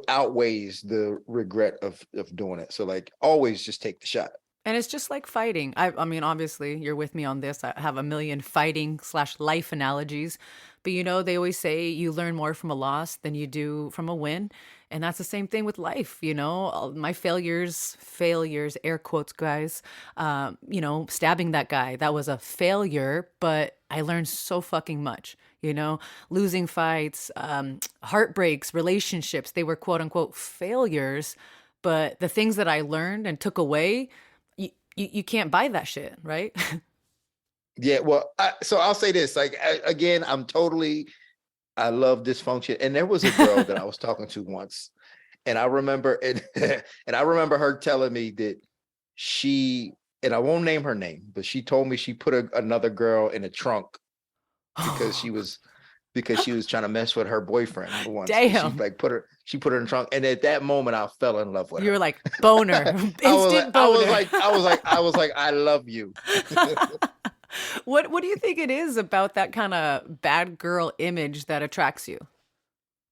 outweighs the regret of doing it. So like always just take the shot. And it's just like fighting. I mean, obviously you're with me on this. I have a million fighting/life analogies, but they always say you learn more from a loss than you do from a win. And that's the same thing with life. My failures, air quotes, guys, stabbing that guy, that was a failure, but I learned so fucking much, losing fights, heartbreaks, relationships, they were quote unquote failures, but the things that I learned and took away, you can't buy that shit, right? Yeah, well, so I'll say this, like, again, I love dysfunction. And there was a girl that I was talking to once, and I remember it, and I remember her telling me that and I won't name her name, but she told me she put another girl in a trunk because she was trying to mess with her boyfriend once. Damn. She put her in the trunk, and at that moment I fell in love with her. You were like, boner. Instant boner. I was like, I love you. What do you think it is about that kind of bad girl image that attracts you?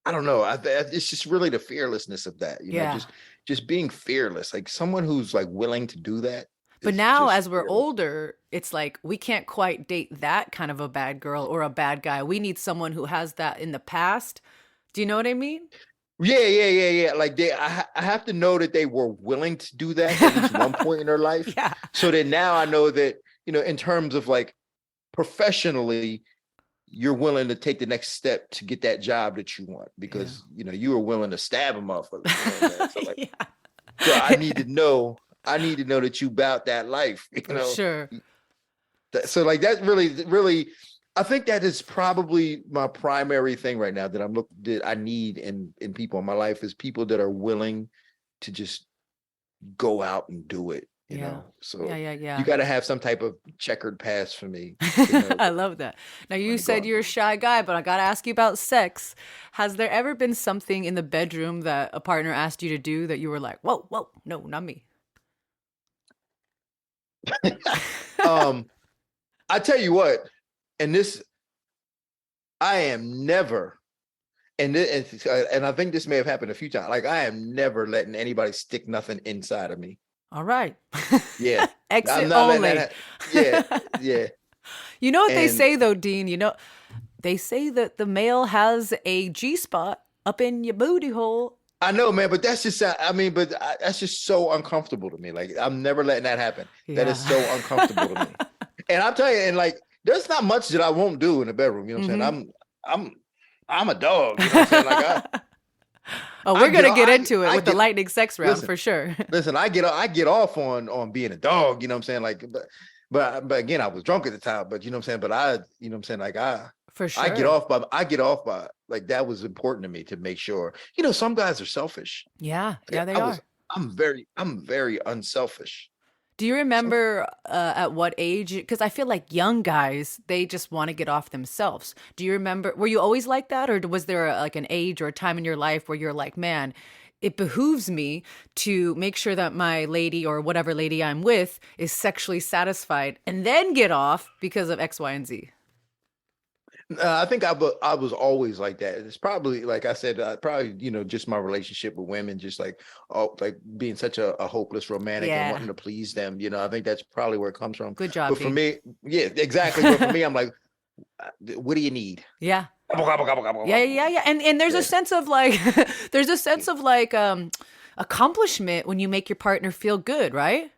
I don't know. It's just really the fearlessness of that. Just being fearless, like someone who's like willing to do that. But now as we're older, it's like we can't quite date that kind of a bad girl or a bad guy. We need someone who has that in the past. Do you know what I mean? Yeah. Like I have to know that they were willing to do that at least one point in their life. Yeah. So that now I know that, in terms of like professionally, you're willing to take the next step to get that job that you want because, you were willing to stab a motherfucker. So, like, so I need to know that you bout that life, Sure. So like that really, I think that is probably my primary thing right now that I need in people in my life is people that are willing to just go out and do it. You know, so you got to have some type of checkered past for me. I love that. Now you said you're a shy guy, but I got to ask you about sex. Has there ever been something in the bedroom that a partner asked you to do that you were like, whoa, no, not me? I tell you what, and this, I am never, and I think this may have happened a few times. Like I am never letting anybody stick nothing inside of me. All right. Yeah. Exit only. Yeah. You know what they say though, Dean? They say that the male has a G-spot up in your booty hole. I know, man, but that's just, that's just so uncomfortable to me. Like I'm never letting that happen. Yeah. That is so uncomfortable to me. And I'm telling you, and like, there's not much that I won't do in the bedroom. You know what I'm saying? I'm a dog. You know what I'm saying? Like we're gonna get into it with the lightning sex round for sure. Listen, I get off on being a dog. You know what I'm saying? Like, but again, I was drunk at the time. But you know what I'm saying? But I, you know what I'm saying? Like For sure. I get off by like that was important to me to make sure. You know, some guys are selfish. Yeah, they are. I'm very unselfish. Do you remember at what age? Because I feel like young guys, they just want to get off themselves. Do you remember? Were you always like that, or was there like an age or a time in your life where you're like, man, it behooves me to make sure that my lady or whatever lady I'm with is sexually satisfied, and then get off because of X, Y, and Z? I think I was always like that. It's probably, like I said, probably, you know, just my relationship with women, just like, like being such a hopeless romantic and wanting to please them. You know, I think that's probably where it comes from. Good job. But for me, yeah, exactly. But for me, I'm like, what do you need? Yeah. Yeah. And there's a sense of like, accomplishment when you make your partner feel good, right?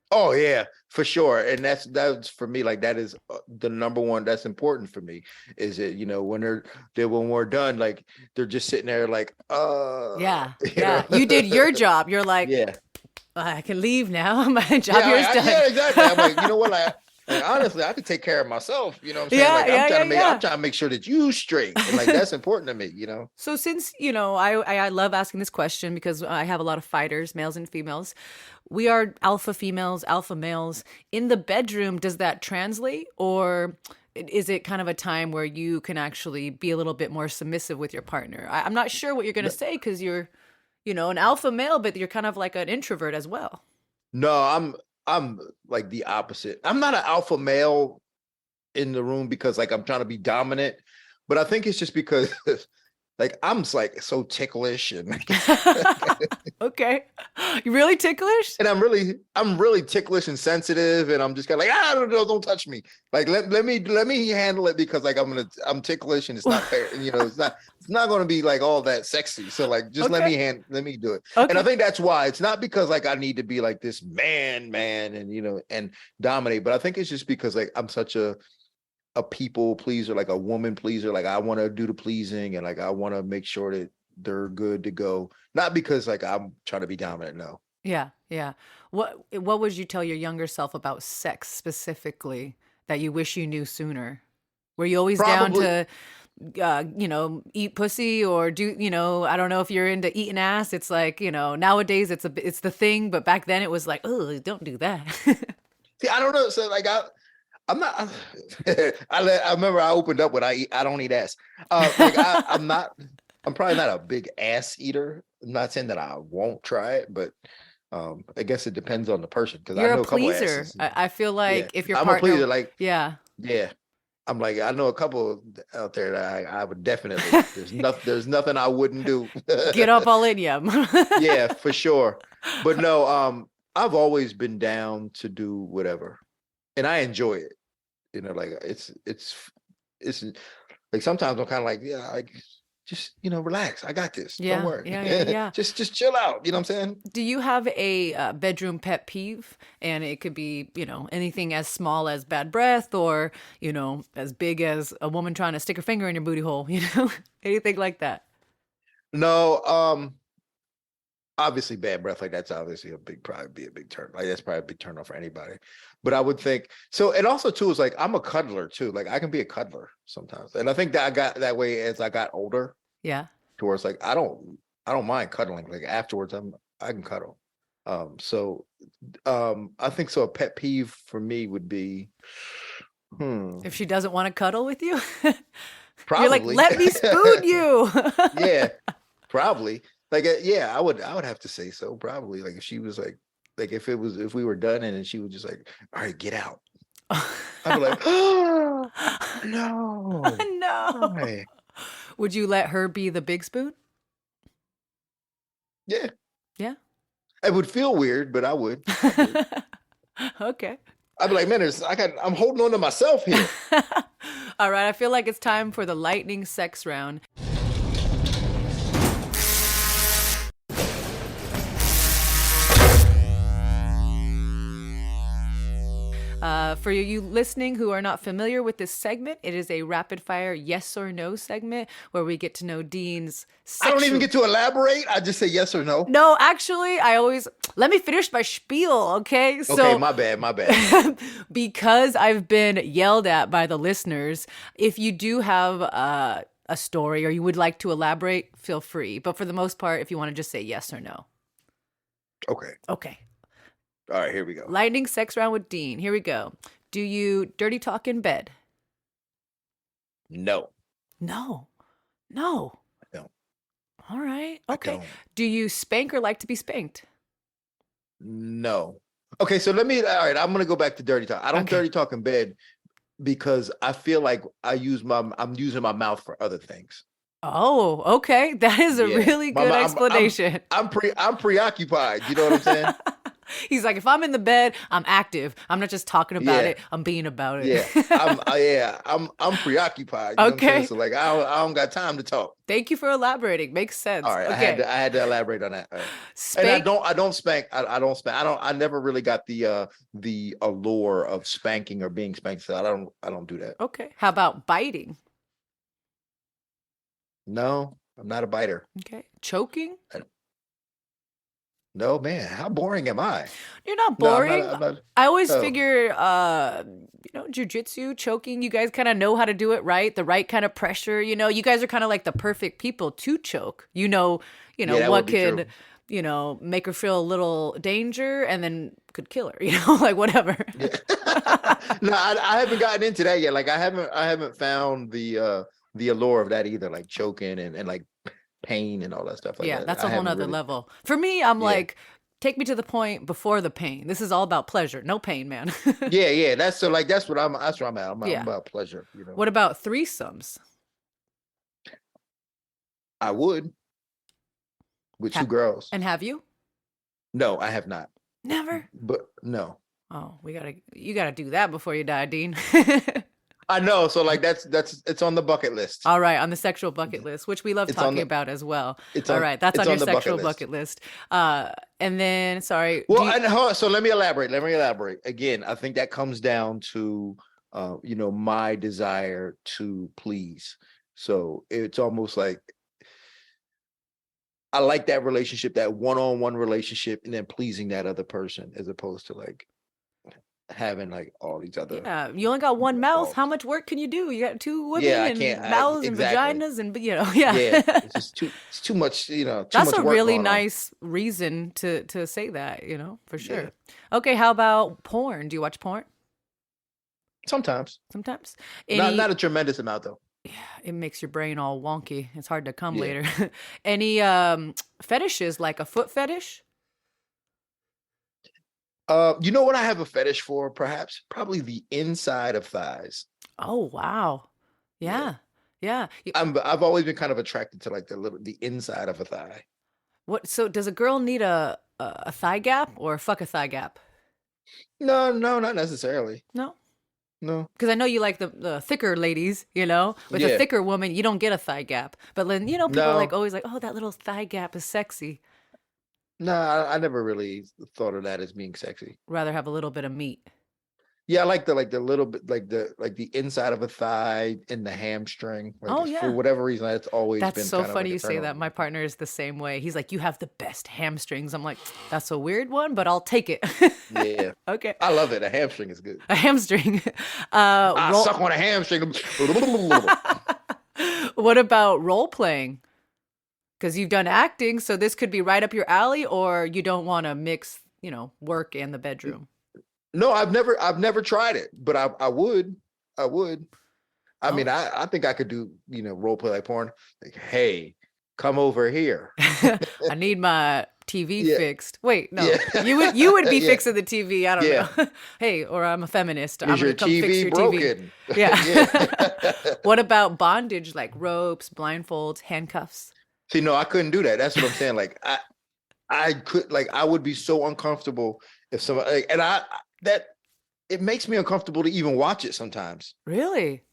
Oh yeah, for sure. And that's for me, like that is the number one that's important for me, is it, you know, when when we're done, like they're just sitting there like, yeah. You did your job. You're like, yeah, I can leave now. My job here is done. Yeah, exactly. I'm like, you know what? Like honestly, I could take care of myself. You know what I'm saying? I'm trying to make sure that you straight. And like that's important to me, you know. So since, you know, I love asking this question because I have a lot of fighters, males and females. We are alpha females, alpha males. In the bedroom, does that translate, or is it kind of a time where you can actually be a little bit more submissive with your partner? I'm not sure what you're going to say because you're, you know, an alpha male, but you're kind of like an introvert as well. No, I'm like the opposite. I'm not an alpha male in the room because like I'm trying to be dominant, but I think it's just because like I'm like so ticklish and okay, you really ticklish, and I'm really ticklish and sensitive, and I'm just kind of like don't touch me. Like let me handle it because like I'm ticklish and it's not fair. And, you know, it's not going to be like all that sexy. So like just let me do it. Okay. And I think that's why it's not because like I need to be like this man and you know and dominate, but I think it's just because like I'm such a people pleaser, like a woman pleaser. Like I want to do the pleasing and like I want to make sure that they're good to go. Not because like I'm trying to be dominant. No. Yeah. What would you tell your younger self about sex specifically that you wish you knew sooner? Were you always down to, you know, eat pussy or do, you know, I don't know if you're into eating ass. It's like, you know, nowadays it's the thing, but back then it was like, oh, don't do that. See, I don't know. So like I'm not. I remember I opened up when I don't eat ass. Like I'm probably not a big ass eater. I'm not saying that I won't try it, but I guess it depends on the person. Because I know a pleaser. I feel like if your partner, I'm a pleaser. Like yeah. I'm like I know a couple out there that I would definitely. There's nothing I wouldn't do. Get up all in you. Yeah, for sure. But no, I've always been down to do whatever, and I enjoy it. You know, like it's like sometimes I'm kind of like, yeah, like just, you know, relax. I got this. Yeah, don't worry. Yeah. just chill out. You know what I'm saying? Do you have a bedroom pet peeve? And it could be, you know, anything as small as bad breath or, you know, as big as a woman trying to stick her finger in your booty hole, you know, anything like that. No, obviously bad breath, like that's obviously probably be a big turn. Like that's probably a big turn off for anybody. But I would think so. And also too, is like, I'm a cuddler too. Like I can be a cuddler sometimes. And I think that I got that way as I got older. Yeah. Towards like, I don't mind cuddling. Like afterwards I can cuddle. So I think so. A pet peeve for me would be, if she doesn't want to cuddle with you, probably. You're like, let me spoon you. Yeah, probably. Like, yeah, I would have to say so. Probably. Like if she was like if we were done and then she was just like, all right, get out. I'd be like, oh, no. No. Why? Would you let her be the big spoon? Yeah. Yeah. It would feel weird, but I would. Okay. I'd be like, man, I'm holding on to myself here. All right. I feel like it's time for the lightning sex round. For you listening who are not familiar with this segment, it is a rapid fire yes or no segment where we get to know Dean's I don't even get to elaborate. I just say yes or no. No, actually, I always let me finish my spiel, okay? Okay, my bad. Because I've been yelled at by the listeners, if you do have a story or you would like to elaborate, feel free. But for the most part, if you want to just say yes or no. Okay. Okay. All right, here we go. Lightning sex round with Dean. Here we go. Do you dirty talk in bed? No. No. I don't. All right. Okay. I don't. Do you spank or like to be spanked? No. Okay, so all right, I'm gonna go back to dirty talk. I don't dirty talk in bed because I feel like I'm using my mouth for other things. Oh, okay. That is a really good explanation. I'm preoccupied. You know what I'm saying? He's like, if I'm in the bed, I'm active. I'm not just talking about it. I'm being about it. I'm preoccupied. You know what I'm saying? So like, I don't got time to talk. Thank you for elaborating. Makes sense. All right, okay. I had to elaborate on that. All right. Spank? And I don't spank. I don't spank. I never really got the allure of spanking or being spanked. So I don't do that. Okay. How about biting? No, I'm not a biter. Okay. Choking? No, man. How boring am I? You're not boring. No, I'm not, I always figure, jujitsu, choking, you guys kind of know how to do it right. The right kind of pressure. You know, you guys are kind of like the perfect people to choke. You know what could, make her feel a little danger and then could kill her, like whatever. Yeah. No, I haven't gotten into that yet. Like I haven't found the allure of that either, like choking and like pain and all that stuff like that. That's a whole nother level. For me, I'm like, take me to the point before the pain. This is all about pleasure. No pain, man. yeah. That's where I'm at. I'm about pleasure. What about threesomes? I would with two girls. And have you? No, I have not. Never? But no. Oh, you gotta do that before you die, Dean. I know. So like it's on the bucket list. All right, on the sexual bucket list, which we love talking about as well. That's on your sexual bucket list. And then, sorry. Well, so let me elaborate. Again, I think that comes down to my desire to please. So it's almost like I like that relationship, that one-on-one relationship, and then pleasing that other person as opposed to like having like all these other. Yeah, you only got one mouth. How much work can you do? You got two women and mouths and vaginas and it's just it's too much. That's a really nice reason to say that. For sure. Yeah. Okay, how about porn? Do you watch porn? Sometimes. Not a tremendous amount though. Yeah, it makes your brain all wonky. It's hard to come later. Any fetishes, like a foot fetish? You know what I have a fetish for? Probably the inside of thighs. Oh wow, yeah. I've always been kind of attracted to like the inside of a thigh. What? So does a girl need a thigh gap or fuck a thigh gap? No, not necessarily. No. Because I know you like the thicker ladies, with a thicker woman, you don't get a thigh gap. But then, people are like always like, oh, that little thigh gap is sexy. No, I never really thought of that as being sexy. Rather have a little bit of meat. Yeah, I like the little bit like the inside of a thigh and the hamstring. For whatever reason, that's always been. That's so funny you say that. My partner is the same way. He's like, you have the best hamstrings. I'm like, that's a weird one, but I'll take it. Yeah. Okay. I love it. A hamstring is good. A hamstring. I suck on a hamstring. What about role playing? Because you've done acting, so this could be right up your alley, or you don't want to mix, work and the bedroom. No, I've never tried it, but I would. I mean, I think I could do, role play like porn. Like, hey, come over here. I need my TV fixed. Wait, no, you would be fixing the TV. I don't know. Hey, or I'm a feminist. I'm gonna come fix your broken? TV. Yeah. What about bondage, like ropes, blindfolds, handcuffs? See, no, I couldn't do that. That's what I'm saying. Like, I could, like, I would be so uncomfortable if somebody, it makes me uncomfortable to even watch it sometimes. Really?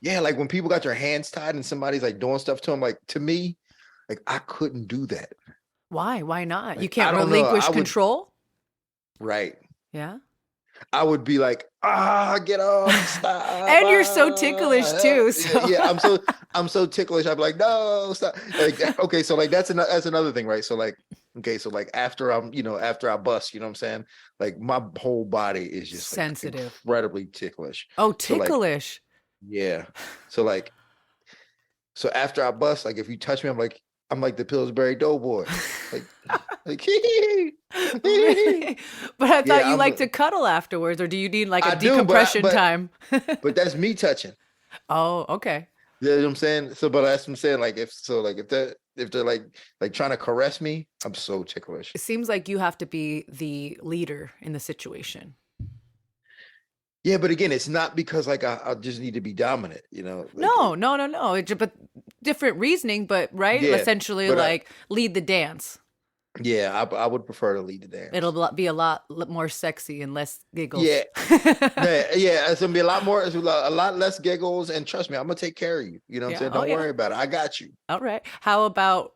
Yeah, like when people got their hands tied and somebody's like doing stuff to them, like to me, like I couldn't do that. Why? Why not? Like, you can't relinquish control? Right. Yeah. I would be like, get off, stop. And you're so ticklish too. So Yeah, I'm so ticklish. I'd be like, no, stop. Like, okay, so like that's another thing, right? So like, okay, so like after after I bust, you know what I'm saying? Like my whole body is just like sensitive. incredibly ticklish. Oh, So like, ticklish. yeah. So like, so after I bust, like if you touch me, I'm like the Pillsbury Doughboy. Like Really? But I thought yeah, you like to cuddle afterwards, or do you need like a I do, decompression but time? but that's me touching. Oh, okay. You know what I'm saying? So, but that's what I'm saying. Like, if they're like trying to caress me, I'm so ticklish. It seems like you have to be the leader in the situation. Yeah, but again, it's not because like I just need to be dominant. Like, No. But different reasoning, but right, yeah, essentially but like lead the dance. yeah, I would prefer to lead the dance. It'll be a lot more sexy and less giggles. Yeah, yeah, it's gonna be a lot more, it's a lot less giggles, and trust me, I'm gonna take care of you. You know what I'm saying? Don't worry about it. I got you. All right. How about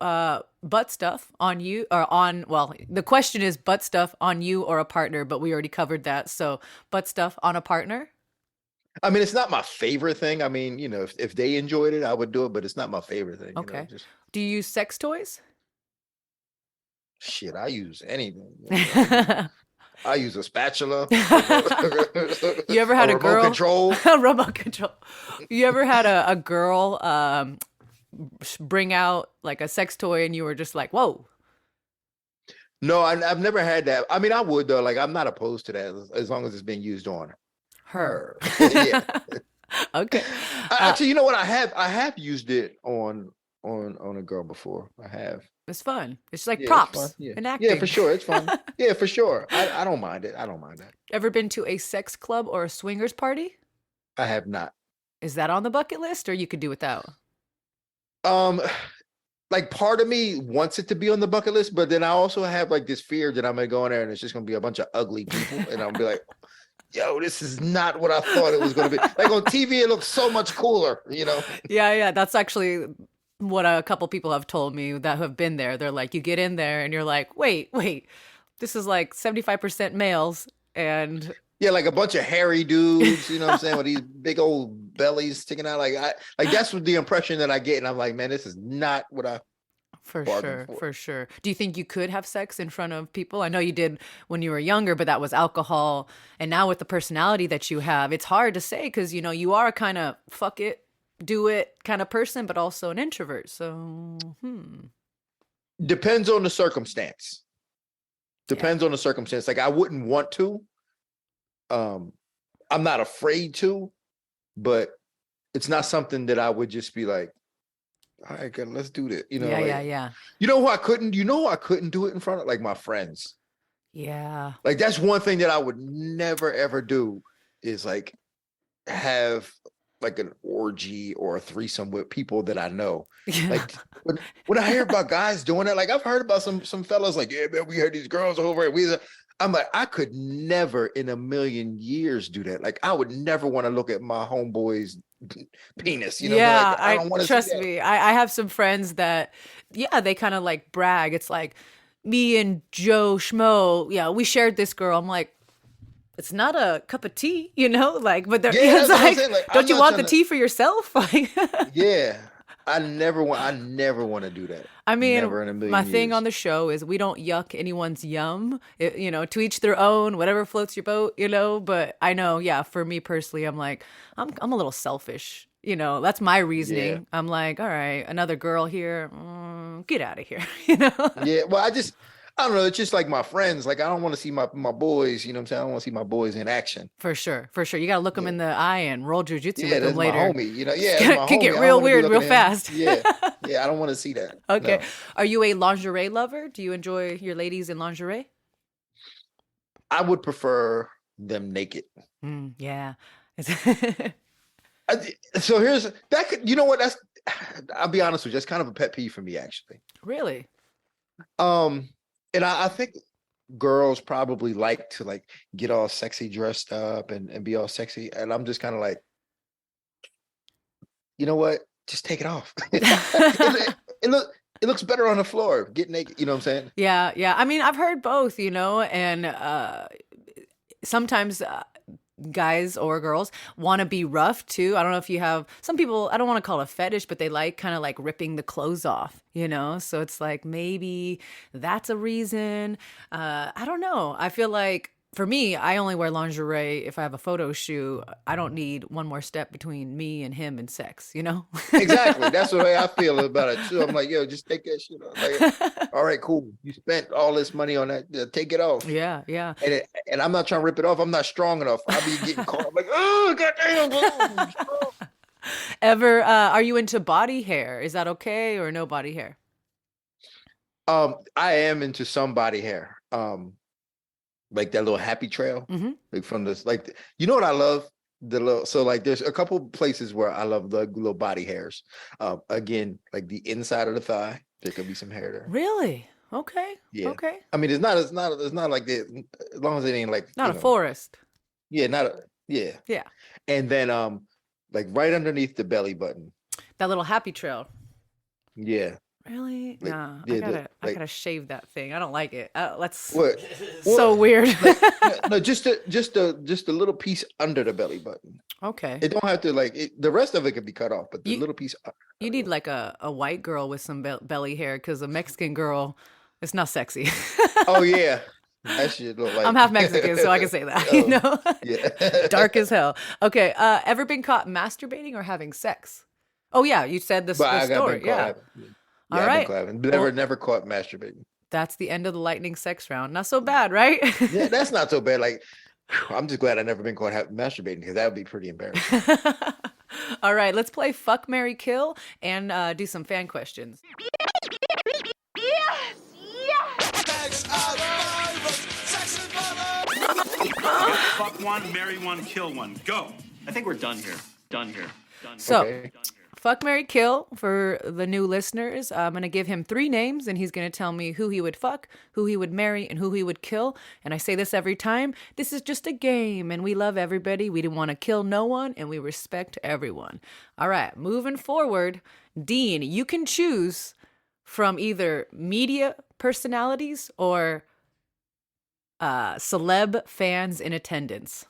butt stuff on you or on? Well, the question is butt stuff on you or a partner, but we already covered that. So butt stuff on a partner. I mean, it's not my favorite thing. I mean, if they enjoyed it, I would do it, but it's not my favorite thing. Okay. Do you use sex toys? Shit, I use anything. I use a spatula. You ever had a remote girl control? a remote control? You ever had a girl bring out like a sex toy and you were just like, whoa? No, I've never had that. I mean, I would though. Like, I'm not opposed to that as long as it's being used on her. Yeah. Okay. Actually, you know what? I have used it on a girl before. I have. It's fun. It's like props and acting. Yeah, for sure. It's fun. Yeah, for sure. I don't mind it. I don't mind that. Ever been to a sex club or a swingers party? I have not. Is that on the bucket list, or you could do without? Like part of me wants it to be on the bucket list, but then I also have like this fear that I'm gonna go in there and it's just gonna be a bunch of ugly people, and I'll be like, yo, this is not what I thought it was gonna be. Like on TV, it looks so much cooler, Yeah. That's actually what a couple people have told me that have been there. They're like, you get in there and you're like, wait, this is like 75% males and yeah, like a bunch of hairy dudes, you know what I'm saying, with these big old bellies sticking out. Like that's what the impression that I get, and I'm like, man, this is not what I for sure. Do you think you could have sex in front of people? I know you did when you were younger, but that was alcohol. And now with the personality that you have, it's hard to say because you are kind of fuck it, do it kind of person, but also an introvert. So, Depends on the circumstance. Depends on the circumstance. Like I wouldn't want to. I'm not afraid to, but it's not something that I would just be like, all right, good, let's do this. Yeah. You know who I couldn't? You know who I couldn't do it in front of? Like my friends. Yeah. Like that's one thing that I would never ever do is like have like an orgy or a threesome with people that I know. Yeah. Like when I hear about guys doing it, like I've heard about some fellas like, yeah, man, we heard these girls over it. I'm like, I could never in a million years do that. Like I would never want to look at my homeboy's penis. Yeah, like, I don't want to trust me. I have some friends that, they kind of like brag. It's like me and Joe Schmo. Yeah, we shared this girl. I'm like, it's not a cup of tea, like, but it's like, don't you want the tea for yourself? Yeah. I never want to do that. I mean, never in a million my thing years. on the show is we don't yuck anyone's yum, to each their own, whatever floats your boat, but I know, for me personally, I'm like, I'm a little selfish, that's my reasoning. Yeah. I'm like, all right, another girl here, get out of here, Yeah, well, I don't know. It's just like my friends. Like I don't want to see my boys. You know what I'm saying? I don't want to see my boys in action. For sure. You got to look them in the eye and roll jujitsu with them later. My homie. Yeah, it can get real weird real fast. Yeah, I don't want to see that. Okay. No. Are you a lingerie lover? Do you enjoy your ladies in lingerie? I would prefer them naked. Yeah. So here's that. You know what? I'll be honest with you. That's kind of a pet peeve for me, actually. Really? And I think girls probably like to like get all sexy dressed up and be all sexy. And I'm just kind of like, you know what? Just take it off. It looks better on the floor. Get naked. You know what I'm saying? Yeah. I mean, I've heard both, and sometimes guys or girls want to be rough too. I don't know if you have some people, I don't want to call it a fetish, but they like kind of like ripping the clothes off, you know? So it's like maybe that's a reason. I don't know. I feel like for me, I only wear lingerie if I have a photo shoot. I don't need one more step between me and him and sex, you know? Exactly. That's the way I feel about it too. I'm like, yo, just take that shit off. Like, all right, cool. You spent all this money on that. Take it off. Yeah, yeah. And I'm not trying to rip it off. I'm not strong enough. I'll be getting caught. I'm like, oh, goddamn. Ever, are you into body hair? Is that okay or no body hair? I am into some body hair. Like that little happy trail, like from this, like, you know what I love? The little, so like there's a couple places where I love the little body hairs. Again, like the inside of the thigh, there could be some hair there. Really? Okay. Yeah. Okay. I mean, it's not like that, as long as it ain't like Not a forest. Yeah, yeah. Yeah. And then like right underneath the belly button. That little happy trail. Yeah. Really? Like, Nah. yeah, I gotta shave that thing. I don't like it. Let's What? so weird. No, just a little piece under the belly button. Okay. It don't have to the rest of it could be cut off, but the little piece. You need like a white girl with some belly hair, because a Mexican girl, it's not sexy. Oh yeah, that shit look like. I'm half Mexican, so I can say that. You know, yeah. Dark as hell. Okay. Ever been caught masturbating or having sex? Oh yeah, you said the story. Yeah. Yeah, all right. Never caught masturbating. That's the end of the lightning sex round. Not so bad, right? Yeah, that's not so bad. Like, I'm just glad I never been caught masturbating, because that would be pretty embarrassing. All right, let's play Fuck, Marry, Kill and do some fan questions. Yes! Fuck one, marry one, kill one. Go. I think we're done here. Done here. So, Okay. Fuck, marry, kill for the new listeners. I'm going to give him 3 names, and he's going to tell me who he would fuck, who he would marry, and who he would kill. And I say this every time. This is just a game, and we love everybody. We didn't want to kill no one, and we respect everyone. All right, moving forward. Dean, you can choose from either media personalities or celeb fans in attendance.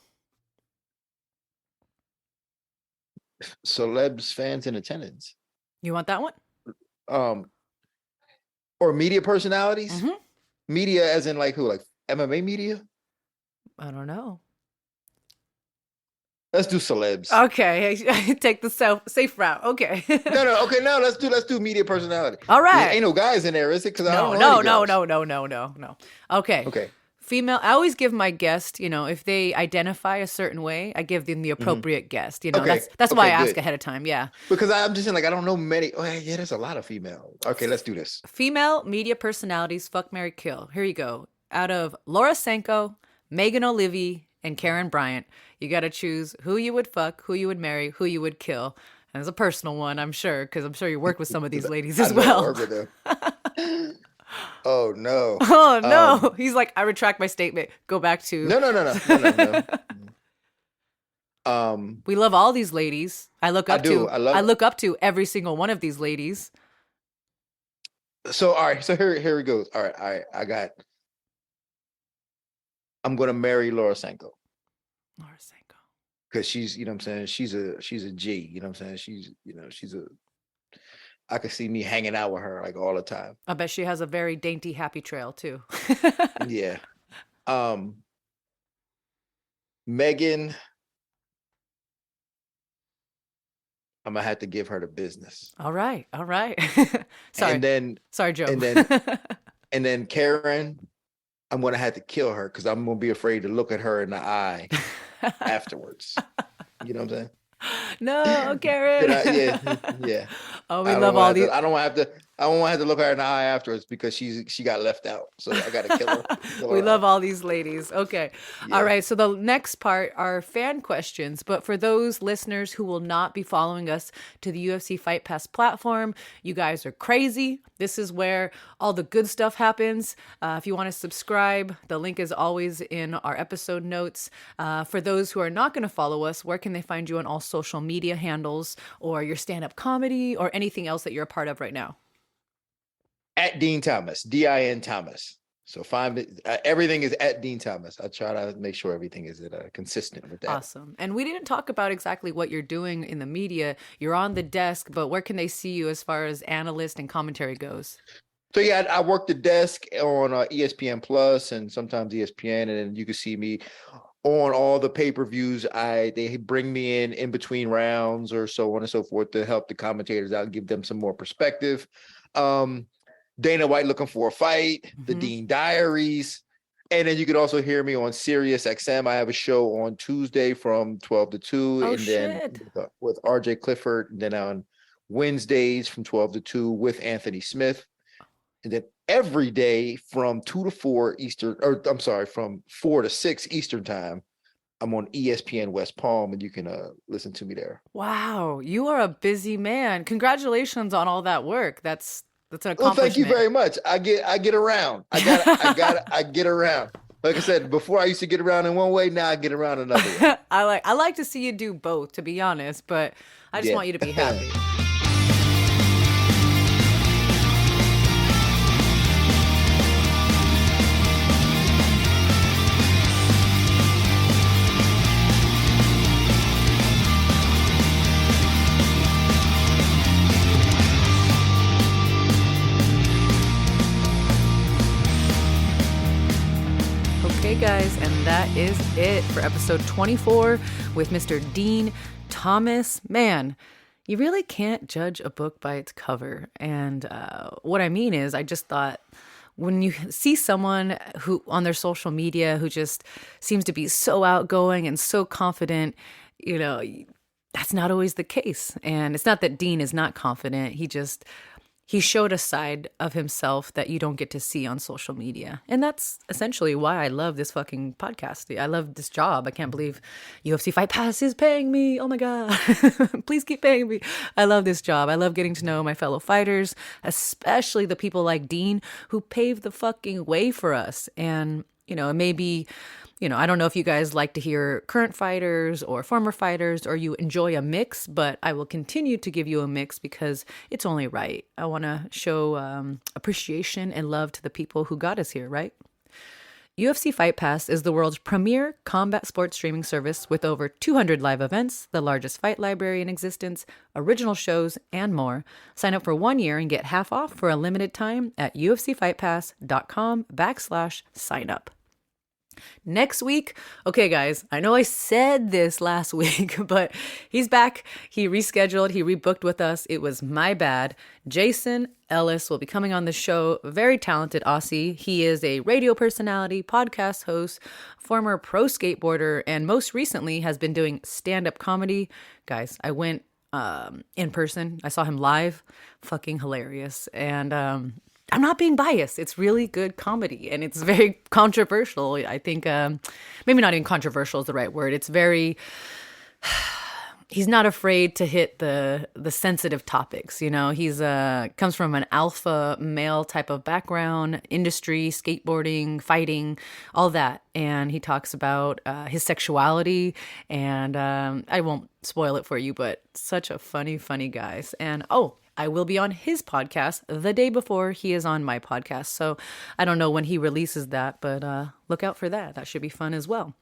Celebs, fans in attendance. You want that one? Or media personalities. Media, as in like who? Like MMA media? I don't know. Let's do celebs. Okay, take the safe route. Okay. No. Okay, no. Let's do media personality. All right. Ain't no guys in there, is it? Because I don't know. No. Okay. Okay. Female. I always give my guest, if they identify a certain way, I give them the appropriate guest. Okay. That's why I ask good. ahead of time. Yeah. Because I'm just saying, like, I don't know many. Oh yeah, there's a lot of female. Okay, let's do this. Female media personalities. Fuck, marry, kill. Here you go. Out of Laura Senko, Megan O'Leary, and Karen Bryant, you got to choose who you would fuck, who you would marry, who you would kill. And it's a personal one, I'm sure, because I'm sure you work with some of these ladies as well. Work with them. Oh no. Oh no. He's like, I retract my statement. Go back to No. We love all these ladies. I look up to every single one of these ladies. So all right, so here it goes. All right, I'm gonna marry Laura Senko. Laura Senko. Because she's, you know what I'm saying, she's a G, you know what I'm saying? I could see me hanging out with her like all the time. I bet she has a very dainty, happy trail too. Yeah. Megan, I'm gonna have to give her the business. All right. Sorry. Sorry, Joe. And then Karen, I'm gonna have to kill her because I'm gonna be afraid to look at her in the eye afterwards. You know what I'm saying? No, Karen. Yeah. Oh, we love all these. I don't want to have to look at her in the eye afterwards because she got left out. So I got to kill her. We love all these ladies. Okay. Yeah. All right. So the next part are fan questions. But for those listeners who will not be following us to the UFC Fight Pass platform, you guys are crazy. This is where all the good stuff happens. If you want to subscribe, the link is always in our episode notes. For those who are not going to follow us, where can they find you on all social media handles or your stand-up comedy or anything else that you're a part of right now? At Din Thomas, DIN Thomas. So everything is at Dean Thomas. I try to make sure everything is consistent with that. Awesome. And we didn't talk about exactly what you're doing in the media. You're on the desk, but where can they see you as far as analyst and commentary goes? So yeah, I work the desk on ESPN Plus and sometimes ESPN, and then you can see me on all the pay-per-views. They bring me in between rounds or so on and so forth to help the commentators out and give them some more perspective. Dana White Looking for a Fight, the Dean Diaries. And then you could also hear me on Sirius XM. I have a show on Tuesday from 12 to 2. Then with RJ Clifford. And then on Wednesdays from 12 to 2 with Anthony Smith. And then every day from 2 to 4 Eastern, or I'm sorry, from 4 to 6 Eastern time, I'm on ESPN West Palm, and you can listen to me there. Wow, you are a busy man. Congratulations on all that work. That's an accomplishment. Well, thank you very much. I get around. I get around. Like I said, before I used to get around in one way, now I get around another way. I like to see you do both, to be honest, but I just want you to be happy. Okay, guys, and that is it for episode 24 with Mr. Din Thomas. Man, you really can't judge a book by its cover. And what I mean is, I just thought when you see someone who on their social media who just seems to be so outgoing and so confident, you know, that's not always the case. And it's not that Dean is not confident. He showed a side of himself that you don't get to see on social media. And that's essentially why I love this fucking podcast. I love this job. I can't believe UFC Fight Pass is paying me. Oh my God. Please keep paying me. I love this job. I love getting to know my fellow fighters, especially the people like Dean who paved the fucking way for us. And, you know, maybe, you know, I don't know if you guys like to hear current fighters or former fighters, or you enjoy a mix, but I will continue to give you a mix because it's only right. I want to show appreciation and love to the people who got us here, right? UFC Fight Pass is the world's premier combat sports streaming service with over 200 live events, the largest fight library in existence, original shows, and more. Sign up for 1 year and get half off for a limited time at ufcfightpass.com/sign-up. Next week, okay guys, I know I said this last week, but he's back. He rescheduled, he rebooked with us. It was my bad. Jason Ellis will be coming on the show. Very talented Aussie. He is a radio personality, podcast host, former pro skateboarder, and most recently has been doing stand-up comedy. Guys, I went in person. I saw him live. Fucking hilarious. And I'm not being biased. It's really good comedy, and it's very controversial. I think maybe not even controversial is the right word. It's very, he's not afraid to hit the sensitive topics. You know, he's comes from an alpha male type of background, industry, skateboarding, fighting, all that. And he talks about his sexuality, and I won't spoil it for you, but such a funny guys. And I will be on his podcast the day before he is on my podcast. So I don't know when he releases that, but look out for that. That should be fun as well.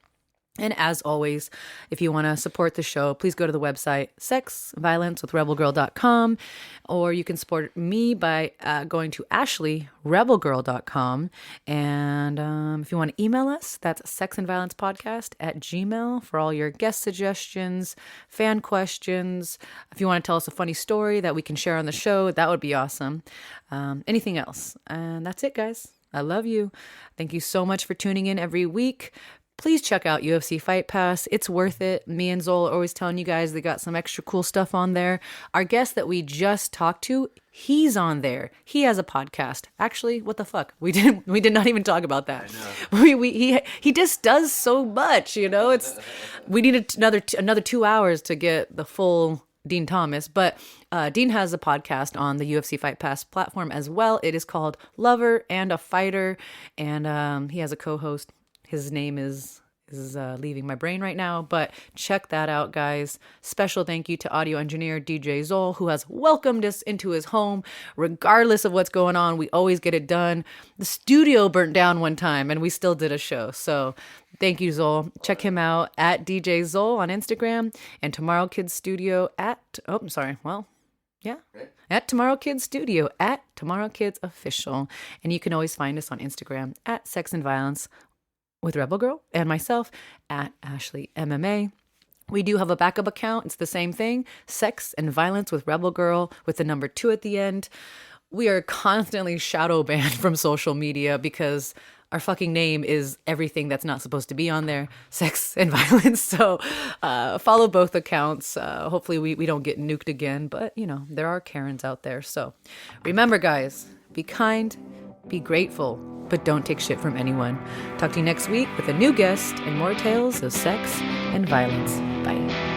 And as always, if you want to support the show, please go to the website sexviolencewithrebelgirl.com, or you can support me by going to ashleyrebelgirl.com. And if you want to email us, that's sexandviolencepodcast@gmail.com for all your guest suggestions, fan questions. If you want to tell us a funny story that we can share on the show, that would be awesome. Anything else. And that's it, guys. I love you. Thank you so much for tuning in every week. Please check out UFC Fight Pass. It's worth it. Me and Zola are always telling you guys they got some extra cool stuff on there. Our guest that we just talked to, he's on there. He has a podcast. Actually, what the fuck? We did not even talk about that. He just does so much, you know. We need another 2 hours to get the full Dean Thomas, but Dean has a podcast on the UFC Fight Pass platform as well. It is called Lover and a Fighter, and he has a co-host. His name is is leaving my brain right now, but check that out, guys. Special thank you to audio engineer DJ Zol, who has welcomed us into his home. Regardless of what's going on, we always get it done. The studio burnt down one time and we still did a show. So thank you, Zol. Check him out at DJ Zol on Instagram and Tomorrow Kids Studio at Tomorrow Kids Studio at Tomorrow Kids Official. And you can always find us on Instagram at Sex and Violence with Rebel Girl and myself at Ashley MMA. We do have a backup account. It's the same thing. Sex and Violence with Rebel Girl with the number 2 at the end. We are constantly shadow banned from social media because our fucking name is everything that's not supposed to be on there, sex and violence. So follow both accounts. Hopefully we don't get nuked again, but you know, there are Karens out there. So remember, guys, be kind, be grateful, but don't take shit from anyone. Talk to you next week with a new guest and more tales of sex and violence. Bye.